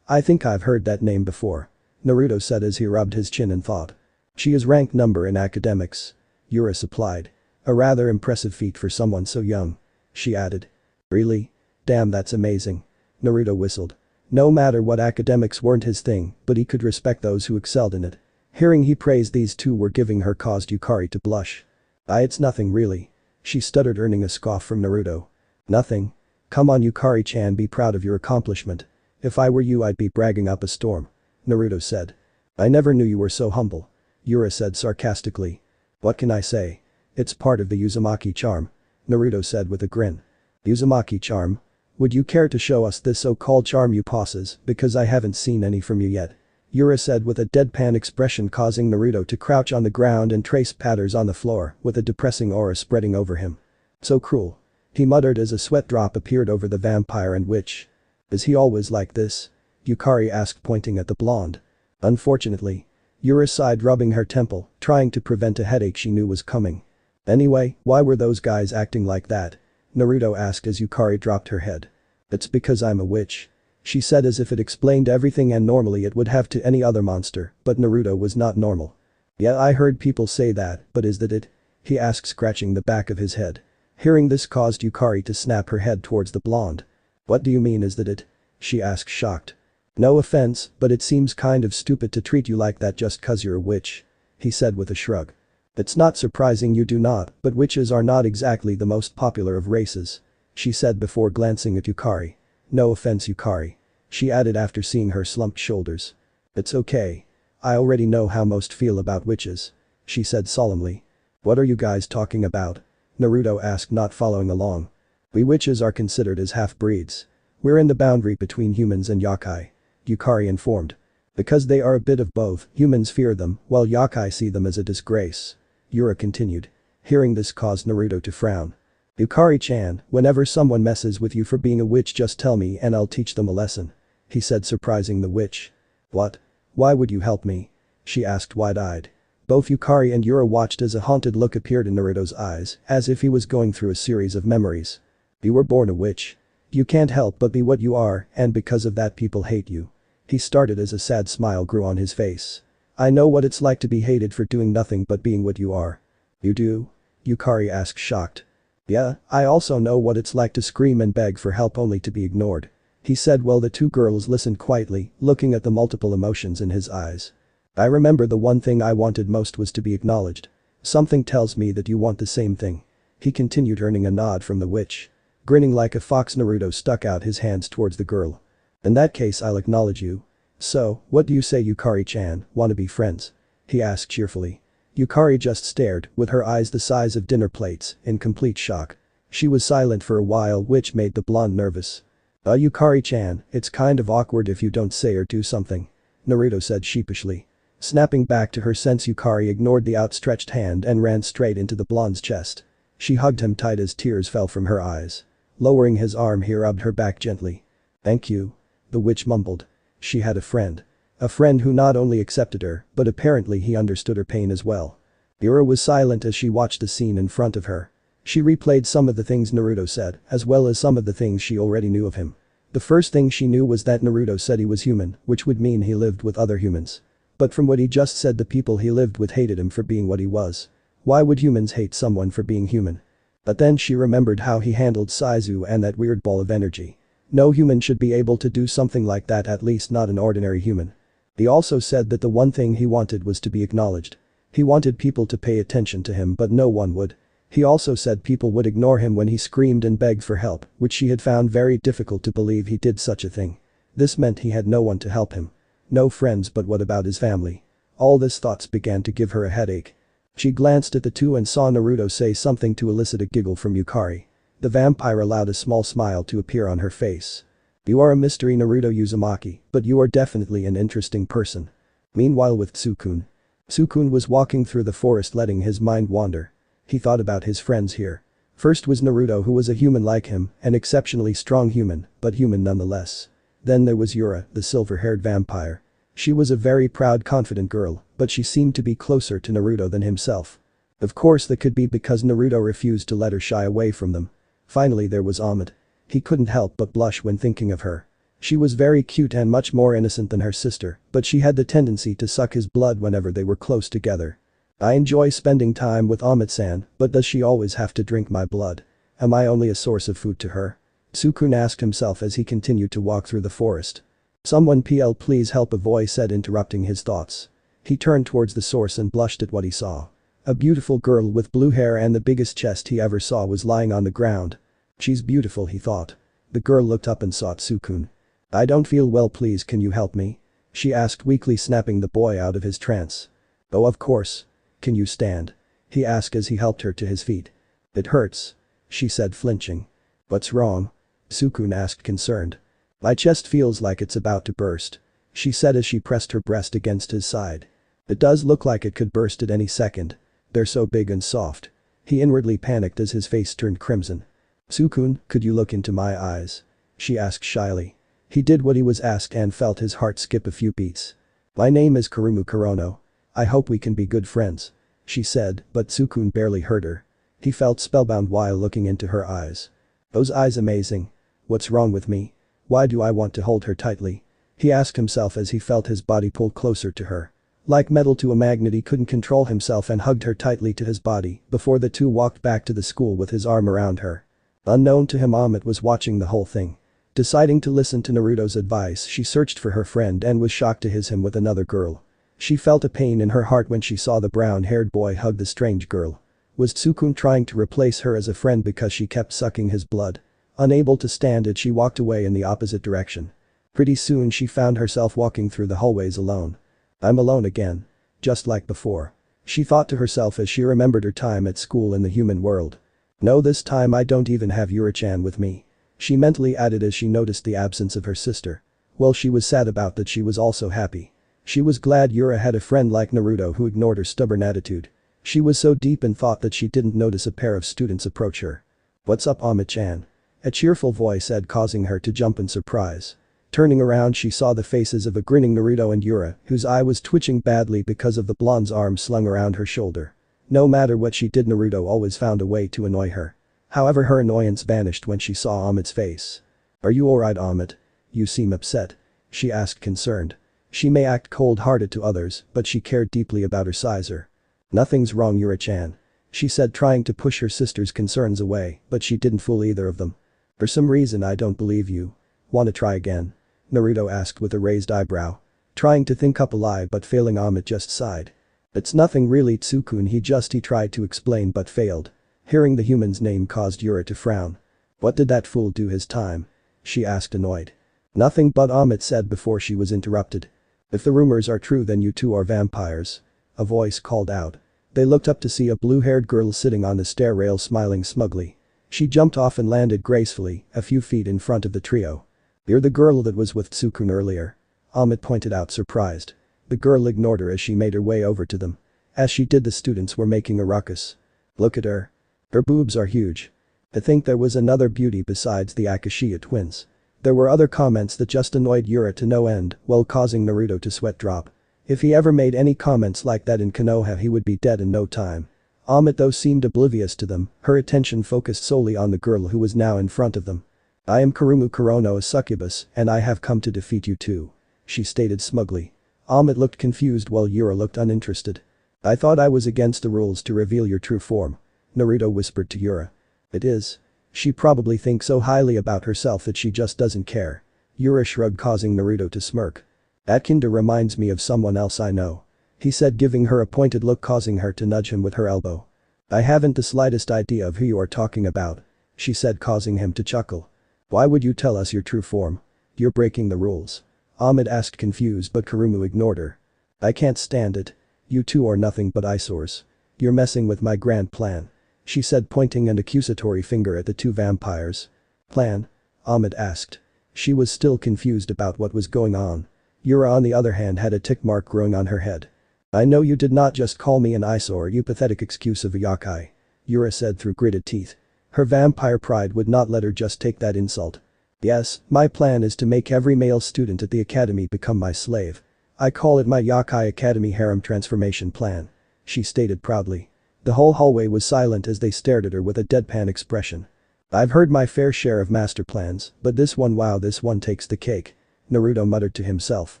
I think I've heard that name before. Naruto said as he rubbed his chin in thought. She is ranked number in academics. Yura supplied. A rather impressive feat for someone so young. She added. Really? Damn, that's amazing. Naruto whistled. No matter what, academics weren't his thing, but he could respect those who excelled in it. Hearing he praised these two were giving her caused Yukari to blush. It's nothing really. She stuttered, earning a scoff from Naruto. Nothing? Come on, Yukari-chan, be proud of your accomplishment. If I were you, I'd be bragging up a storm. Naruto said. I never knew you were so humble. Yura said sarcastically. What can I say? It's part of the Uzumaki charm. Naruto said with a grin. Uzumaki charm? Would you care to show us this so-called charm you possess, because I haven't seen any from you yet? Yura said with a deadpan expression, causing Naruto to crouch on the ground and trace patterns on the floor with a depressing aura spreading over him. So cruel. He muttered as a sweat drop appeared over the vampire and witch. Is he always like this? Yukari asked, pointing at the blonde. Unfortunately. Yura sighed, rubbing her temple, trying to prevent a headache she knew was coming. Anyway, why were those guys acting like that? Naruto asked as Yukari dropped her head. It's because I'm a witch. She said as if it explained everything, and normally it would have to any other monster, but Naruto was not normal. Yeah, I heard people say that, but is that it? He asked, scratching the back of his head. Hearing this caused Yukari to snap her head towards the blonde. What do you mean, is that it? She asked, shocked. No offense, but it seems kind of stupid to treat you like that just cause you're a witch. He said with a shrug. It's not surprising you do not, but witches are not exactly the most popular of races. She said before glancing at Yukari. No offense, Yukari. She added after seeing her slumped shoulders. It's okay. I already know how most feel about witches. She said solemnly. What are you guys talking about? Naruto asked, not following along. We witches are considered as half-breeds. We're in the boundary between humans and yokai. Yukari informed. Because they are a bit of both, humans fear them, while yokai see them as a disgrace. Yura continued. Hearing this caused Naruto to frown. Yukari-chan, whenever someone messes with you for being a witch, just tell me and I'll teach them a lesson. He said, surprising the witch. What? Why would you help me? She asked, wide-eyed. Both Yukari and Yura watched as a haunted look appeared in Naruto's eyes, as if he was going through a series of memories. You were born a witch. You can't help but be what you are, and because of that people hate you. He started as a sad smile grew on his face. I know what it's like to be hated for doing nothing but being what you are. You do? Yukari asked, shocked. Yeah, I also know what it's like to scream and beg for help only to be ignored. He said while the two girls listened quietly, looking at the multiple emotions in his eyes. I remember the one thing I wanted most was to be acknowledged. Something tells me that you want the same thing. He continued, earning a nod from the witch. Grinning like a fox, Naruto stuck out his hands towards the girl. In that case, I'll acknowledge you. So, what do you say, Yukari-chan, wanna be friends? He asked cheerfully. Yukari just stared, with her eyes the size of dinner plates, in complete shock. She was silent for a while, which made the blonde nervous. Yukari-chan, it's kind of awkward if you don't say or do something. Naruto said sheepishly. Snapping back to her sense, Yukari ignored the outstretched hand and ran straight into the blonde's chest. She hugged him tight as tears fell from her eyes. Lowering his arm, he rubbed her back gently. Thank you. The witch mumbled. She had a friend. A friend who not only accepted her, but apparently he understood her pain as well. Yura was silent as she watched the scene in front of her. She replayed some of the things Naruto said, as well as some of the things she already knew of him. The first thing she knew was that Naruto said he was human, which would mean he lived with other humans. But from what he just said, the people he lived with hated him for being what he was. Why would humans hate someone for being human? But then she remembered how he handled Saizu and that weird ball of energy. No human should be able to do something like that, at least not an ordinary human. He also said that the one thing he wanted was to be acknowledged. He wanted people to pay attention to him, but no one would. He also said people would ignore him when he screamed and begged for help, which she had found very difficult to believe he did such a thing. This meant he had no one to help him. No friends, but what about his family? All these thoughts began to give her a headache. She glanced at the two and saw Naruto say something to elicit a giggle from Yukari. The vampire allowed a small smile to appear on her face. You are a mystery, Naruto Uzumaki, but you are definitely an interesting person. Meanwhile with Tsukune. Tsukune was walking through the forest, letting his mind wander. He thought about his friends here. First was Naruto, who was a human like him, an exceptionally strong human, but human nonetheless. Then there was Yura, the silver-haired vampire. She was a very proud, confident girl, but she seemed to be closer to Naruto than himself. Of course that could be because Naruto refused to let her shy away from them. Finally there was Omote. He couldn't help but blush when thinking of her. She was very cute and much more innocent than her sister, but she had the tendency to suck his blood whenever they were close together. I enjoy spending time with Omote-san, but does she always have to drink my blood? Am I only a source of food to her? Tsukune asked himself as he continued to walk through the forest. Someone please help, a voice said, interrupting his thoughts. He turned towards the source and blushed at what he saw. A beautiful girl with blue hair and the biggest chest he ever saw was lying on the ground. She's beautiful, he thought. The girl looked up and saw Tsukune. I don't feel well, please can you help me? She asked weakly, snapping the boy out of his trance. Oh, of course. Can you stand? He asked as he helped her to his feet. It hurts. She said, flinching. What's wrong? Tsukune asked, concerned. My chest feels like it's about to burst. she said as she pressed her breast against his side. It does look like it could burst at any second. They're so big and soft. He inwardly panicked as his face turned crimson. Tsukune, could you look into my eyes? She asked shyly. He did what he was asked and felt his heart skip a few beats. My name is Kurono. I hope we can be good friends. She said, but Tsukune barely heard her. He felt spellbound while looking into her eyes. Those eyes amazing. What's wrong with me? Why do I want to hold her tightly? He asked himself as he felt his body pull closer to her. Like metal to a magnet, he couldn't control himself and hugged her tightly to his body before the two walked back to the school with his arm around her. Unknown to him, Omote was watching the whole thing. Deciding to listen to Naruto's advice, she searched for her friend and was shocked to his him with another girl. She felt a pain in her heart when she saw the brown-haired boy hug the strange girl. Was Tsukune trying to replace her as a friend because she kept sucking his blood? Unable to stand it, she walked away in the opposite direction. Pretty soon she found herself walking through the hallways alone. I'm alone again. Just like before. She thought to herself as she remembered her time at school in the human world. No, this time I don't even have Yura-chan with me. She mentally added as she noticed the absence of her sister. Well, she was sad about that, she was also happy. She was glad Yura had a friend like Naruto who ignored her stubborn attitude. She was so deep in thought that she didn't notice a pair of students approach her. What's up, Omote-chan? A cheerful voice said, causing her to jump in surprise. Turning around, she saw the faces of a grinning Naruto and Yura, whose eye was twitching badly because of the blonde's arm slung around her shoulder. No matter what she did, Naruto always found a way to annoy her. However, her annoyance vanished when she saw Omote's face. Are you alright, Omote? You seem upset. She asked, concerned. She may act cold-hearted to others, but she cared deeply about her sister. Nothing's wrong, Yura-chan. She said, trying to push her sister's concerns away, but she didn't fool either of them. For some reason I don't believe you. Wanna try again? Naruto asked with a raised eyebrow. Trying to think up a lie but failing, Omote just sighed. It's nothing really, Tsukune, he tried to explain but failed. Hearing the human's name caused Yura to frown. What did that fool do his time? She asked, annoyed. Nothing but, Omote said before she was interrupted. If the rumors are true, then you two are vampires. A voice called out. They looked up to see a blue-haired girl sitting on the stair rail smiling smugly. She jumped off and landed gracefully, a few feet in front of the trio. You're the girl that was with Tsukune earlier. Omote pointed out, surprised. The girl ignored her as she made her way over to them. As she did, the students were making a ruckus. Look at her. Her boobs are huge. I think there was another beauty besides the Akashiya twins. There were other comments that just annoyed Yura to no end, while causing Naruto to sweat drop. If he ever made any comments like that in Konoha, he would be dead in no time. Omote though seemed oblivious to them, her attention focused solely on the girl who was now in front of them. I am Kurono, a succubus, and I have come to defeat you too. She stated smugly. Omote looked confused while Yura looked uninterested. I thought I was against the rules to reveal your true form. Naruto whispered to Yura. It is. She probably thinks so highly about herself that she just doesn't care. Yura shrugged, causing Naruto to smirk. That kinda reminds me of someone else I know. He said, giving her a pointed look, causing her to nudge him with her elbow. I haven't the slightest idea of who you are talking about. She said, causing him to chuckle. Why would you tell us your true form? You're breaking the rules. Omote asked, confused, but Kurumu ignored her. I can't stand it. You two are nothing but eyesores. You're messing with my grand plan. She said, pointing an accusatory finger at the two vampires. Plan? Omote asked. She was still confused about what was going on. Yura on the other hand had a tick mark growing on her head. I know you did not just call me an eyesore, you pathetic excuse of a yokai. Yura said through gritted teeth. Her vampire pride would not let her just take that insult. Yes, my plan is to make every male student at the academy become my slave. I call it my Yokai Academy Harem Transformation Plan. She stated proudly. The whole hallway was silent as they stared at her with a deadpan expression. I've heard my fair share of master plans, but this one, wow, this one takes the cake. Naruto muttered to himself.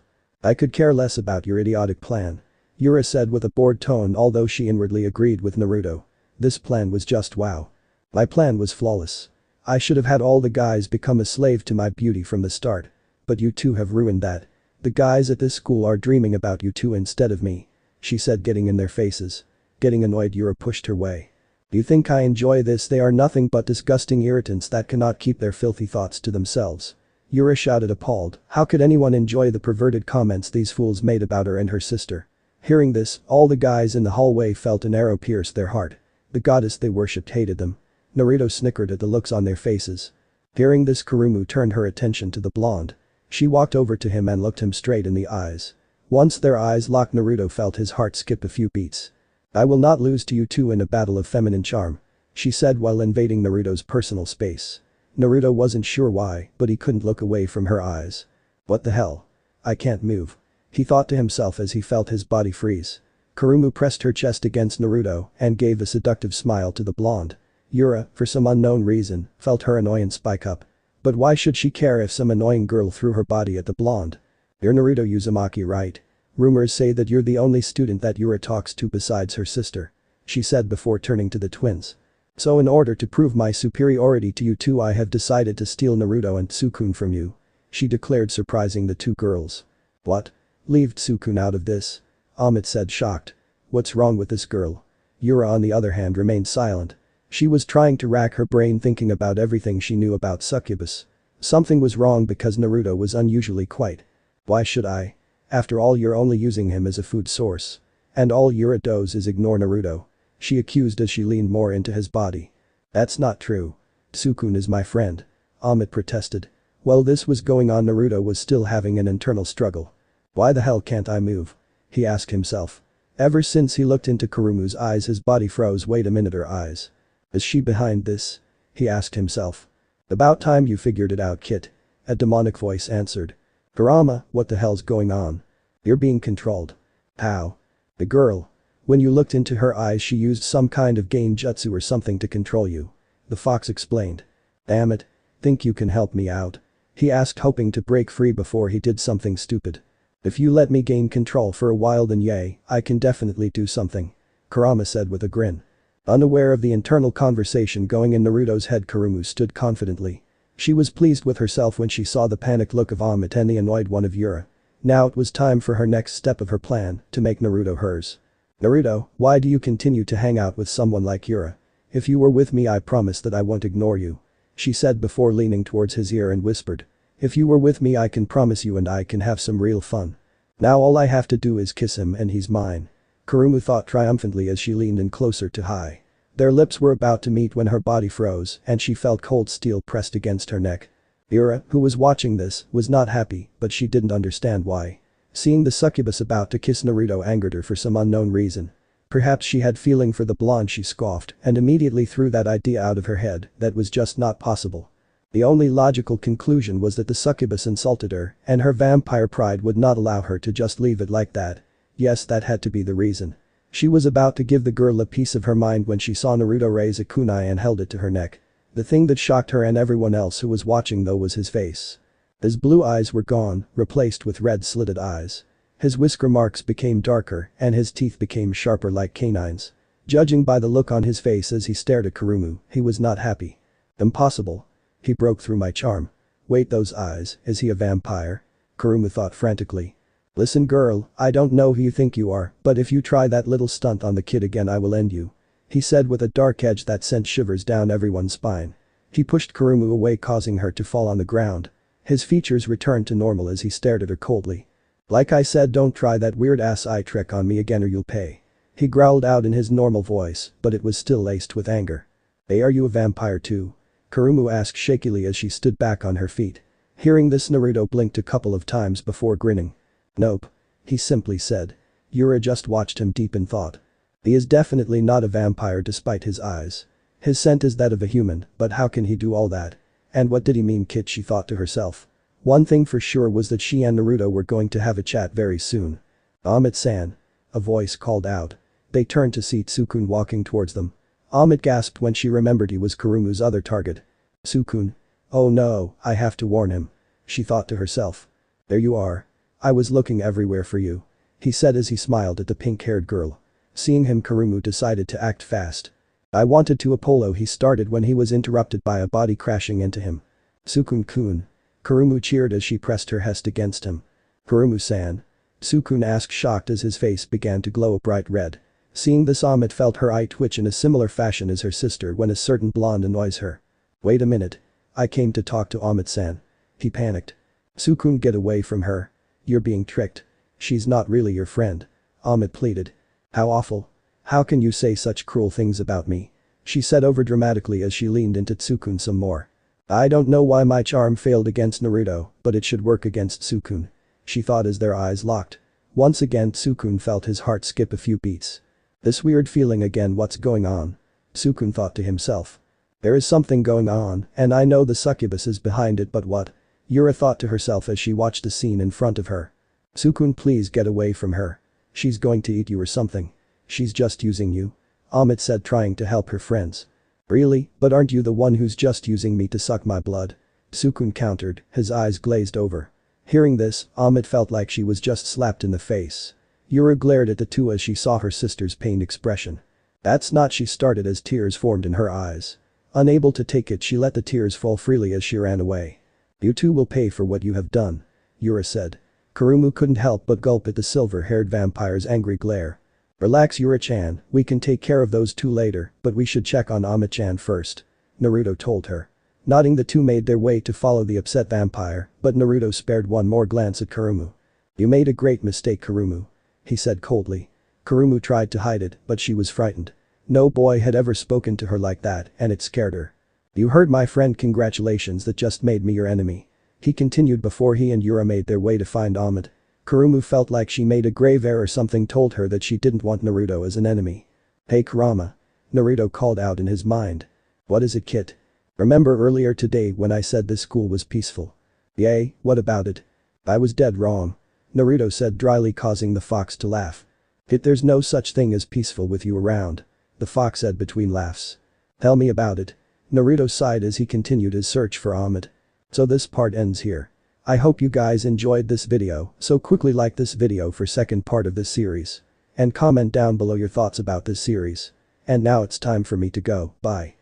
I could care less about your idiotic plan. Yura said with a bored tone, although she inwardly agreed with Naruto. This plan was just wow. My plan was flawless. I should have had all the guys become a slave to my beauty from the start. But you two have ruined that. The guys at this school are dreaming about you two instead of me. She said, getting in their faces. Getting annoyed, Yura pushed her way. You think I enjoy this? They are nothing but disgusting irritants that cannot keep their filthy thoughts to themselves. Yura shouted, appalled. How could anyone enjoy the perverted comments these fools made about her and her sister? Hearing this, all the guys in the hallway felt an arrow pierce their heart. The goddess they worshipped hated them. Naruto snickered at the looks on their faces. Hearing this, Kurumu turned her attention to the blonde. She walked over to him and looked him straight in the eyes. Once their eyes locked, Naruto felt his heart skip a few beats. "I will not lose to you two in a battle of feminine charm," she said while invading Naruto's personal space. Naruto wasn't sure why, but he couldn't look away from her eyes. "What the hell? I can't move," he thought to himself as he felt his body freeze. Kurumu pressed her chest against Naruto and gave a seductive smile to the blonde. Yura, for some unknown reason, felt her annoyance spike up. But why should she care if some annoying girl threw her body at the blonde? "You're Naruto Uzumaki, right? Rumors say that you're the only student that Yura talks to besides her sister," she said before turning to the twins. "So in order to prove my superiority to you two, I have decided to steal Naruto and Tsukune from you," she declared, surprising the two girls. "What? Leave Tsukune out of this?" Omote said, shocked. "What's wrong with this girl?" Yura, on the other hand, remained silent. She was trying to rack her brain thinking about everything she knew about succubus. Something was wrong because Naruto was unusually quiet. "Why should I? After all, you're only using him as a food source. And all Yura does is ignore Naruto," she accused as she leaned more into his body. "That's not true. Tsukune is my friend," Omote protested. While this was going on, Naruto was still having an internal struggle. "Why the hell can't I move?" he asked himself. Ever since he looked into Kurumu's eyes, his body froze. "Wait a minute, her eyes. Is she behind this?" he asked himself. "About time you figured it out, kid," a demonic voice answered. "Kurama, what the hell's going on? You're being controlled." "How?" "The girl. When you looked into her eyes, she used some kind of game jutsu or something to control you," the fox explained. "Damn it. Think you can help me out?" he asked, hoping to break free before he did something stupid. "If you let me gain control for a while, then yay, I can definitely do something," Kurama said with a grin. Unaware of the internal conversation going in Naruto's head, Kurumu stood confidently. She was pleased with herself when she saw the panicked look of Omote and the annoyed one of Yura. Now it was time for her next step of her plan, to make Naruto hers. "Naruto, why do you continue to hang out with someone like Yura? If you were with me, I promise that I won't ignore you," she said before leaning towards his ear and whispered. "If you were with me, I can promise you and I can have some real fun. Now all I have to do is kiss him and he's mine," Kurumu thought triumphantly as she leaned in closer to Hai. Their lips were about to meet when her body froze and she felt cold steel pressed against her neck. Yura, who was watching this, was not happy, but she didn't understand why. Seeing the succubus about to kiss Naruto angered her for some unknown reason. Perhaps she had feeling for the blonde, she scoffed and immediately threw that idea out of her head. That was just not possible. The only logical conclusion was that the succubus insulted her and her vampire pride would not allow her to just leave it like that. Yes, that had to be the reason. She was about to give the girl a piece of her mind when she saw Naruto raise a kunai and held it to her neck. The thing that shocked her and everyone else who was watching though was his face. His blue eyes were gone, replaced with red slitted eyes. His whisker marks became darker and his teeth became sharper like canines. Judging by the look on his face as he stared at Kurumu, he was not happy. "Impossible. He broke through my charm. Wait, those eyes, is he a vampire?" Kurumu thought frantically. "Listen girl, I don't know who you think you are, but if you try that little stunt on the kid again, I will end you," he said with a dark edge that sent shivers down everyone's spine. He pushed Kurumu away, causing her to fall on the ground. His features returned to normal as he stared at her coldly. "Like I said, don't try that weird ass eye trick on me again or you'll pay," he growled out in his normal voice, but it was still laced with anger. "Hey, are you a vampire too?" Kurumu asked shakily as she stood back on her feet. Hearing this, Naruto blinked a couple of times before grinning. "Nope," he simply said. Yura just watched him deep in thought. He is definitely not a vampire despite his eyes. His scent is that of a human, but how can he do all that? And what did he mean, kid, she thought to herself. One thing for sure was that she and Naruto were going to have a chat very soon. "Omote-san," a voice called out. They turned to see Tsukune walking towards them. Omote gasped when she remembered he was Kurumu's other target. "Tsukune. Oh no, I have to warn him," she thought to herself. "There you are. I was looking everywhere for you," he said as he smiled at the pink-haired girl. Seeing him, Kurumu decided to act fast. "I wanted to Apollo," he started when he was interrupted by a body crashing into him. "Tsukune-kun." Kurumu cheered as she pressed her chest against him. "Kurumu-san?" Tsukune asked, shocked as his face began to glow a bright red. Seeing this, Omote felt her eye twitch in a similar fashion as her sister when a certain blonde annoys her. "Wait a minute. I came to talk to Omote-san." He panicked. "Tsukune, get away from her. You're being tricked. She's not really your friend," Omote pleaded. "How awful. How can you say such cruel things about me?" she said overdramatically as she leaned into Tsukune some more. I don't know why my charm failed against Naruto, but it should work against Tsukune. She thought as their eyes locked. Once again Tsukune felt his heart skip a few beats. This weird feeling again, what's going on? Tsukune thought to himself. There is something going on, and I know the succubus is behind it, but what? Yura thought to herself as she watched the scene in front of her. Tsukune, please get away from her. She's going to eat you or something. She's just using you. Omote said, trying to help her friends. Really, but aren't you the one who's just using me to suck my blood? Tsukune countered, his eyes glazed over. Hearing this, Omote felt like she was just slapped in the face. Yura glared at the two as she saw her sister's pained expression. That's not, she started as tears formed in her eyes. Unable to take it, she let the tears fall freely as she ran away. You two will pay for what you have done, Yura said. Kurama couldn't help but gulp at the silver-haired vampire's angry glare. Relax, Yura-chan, we can take care of those two later, but we should check on Omote-chan first, Naruto told her. Nodding, the two made their way to follow the upset vampire, but Naruto spared one more glance at Kurama. You made a great mistake, Kurama, he said coldly. Kurama tried to hide it, but she was frightened. No boy had ever spoken to her like that, and it scared her. You heard my friend, congratulations, that just made me your enemy, he continued before he and Yura made their way to find Omote. Kurama felt like she made a grave error, something told her that she didn't want Naruto as an enemy. Hey Kurama, Naruto called out in his mind. What is it, kid? Remember earlier today when I said this school was peaceful? Yay, what about it? I was dead wrong, Naruto said dryly, causing the fox to laugh. There's no such thing as peaceful with you around, the fox said between laughs. Tell me about it, Naruto sighed as he continued his search for Omote. So this part ends here. I hope you guys enjoyed this video, so quickly like this video for second part of this series. And comment down below your thoughts about this series. And now it's time for me to go, bye.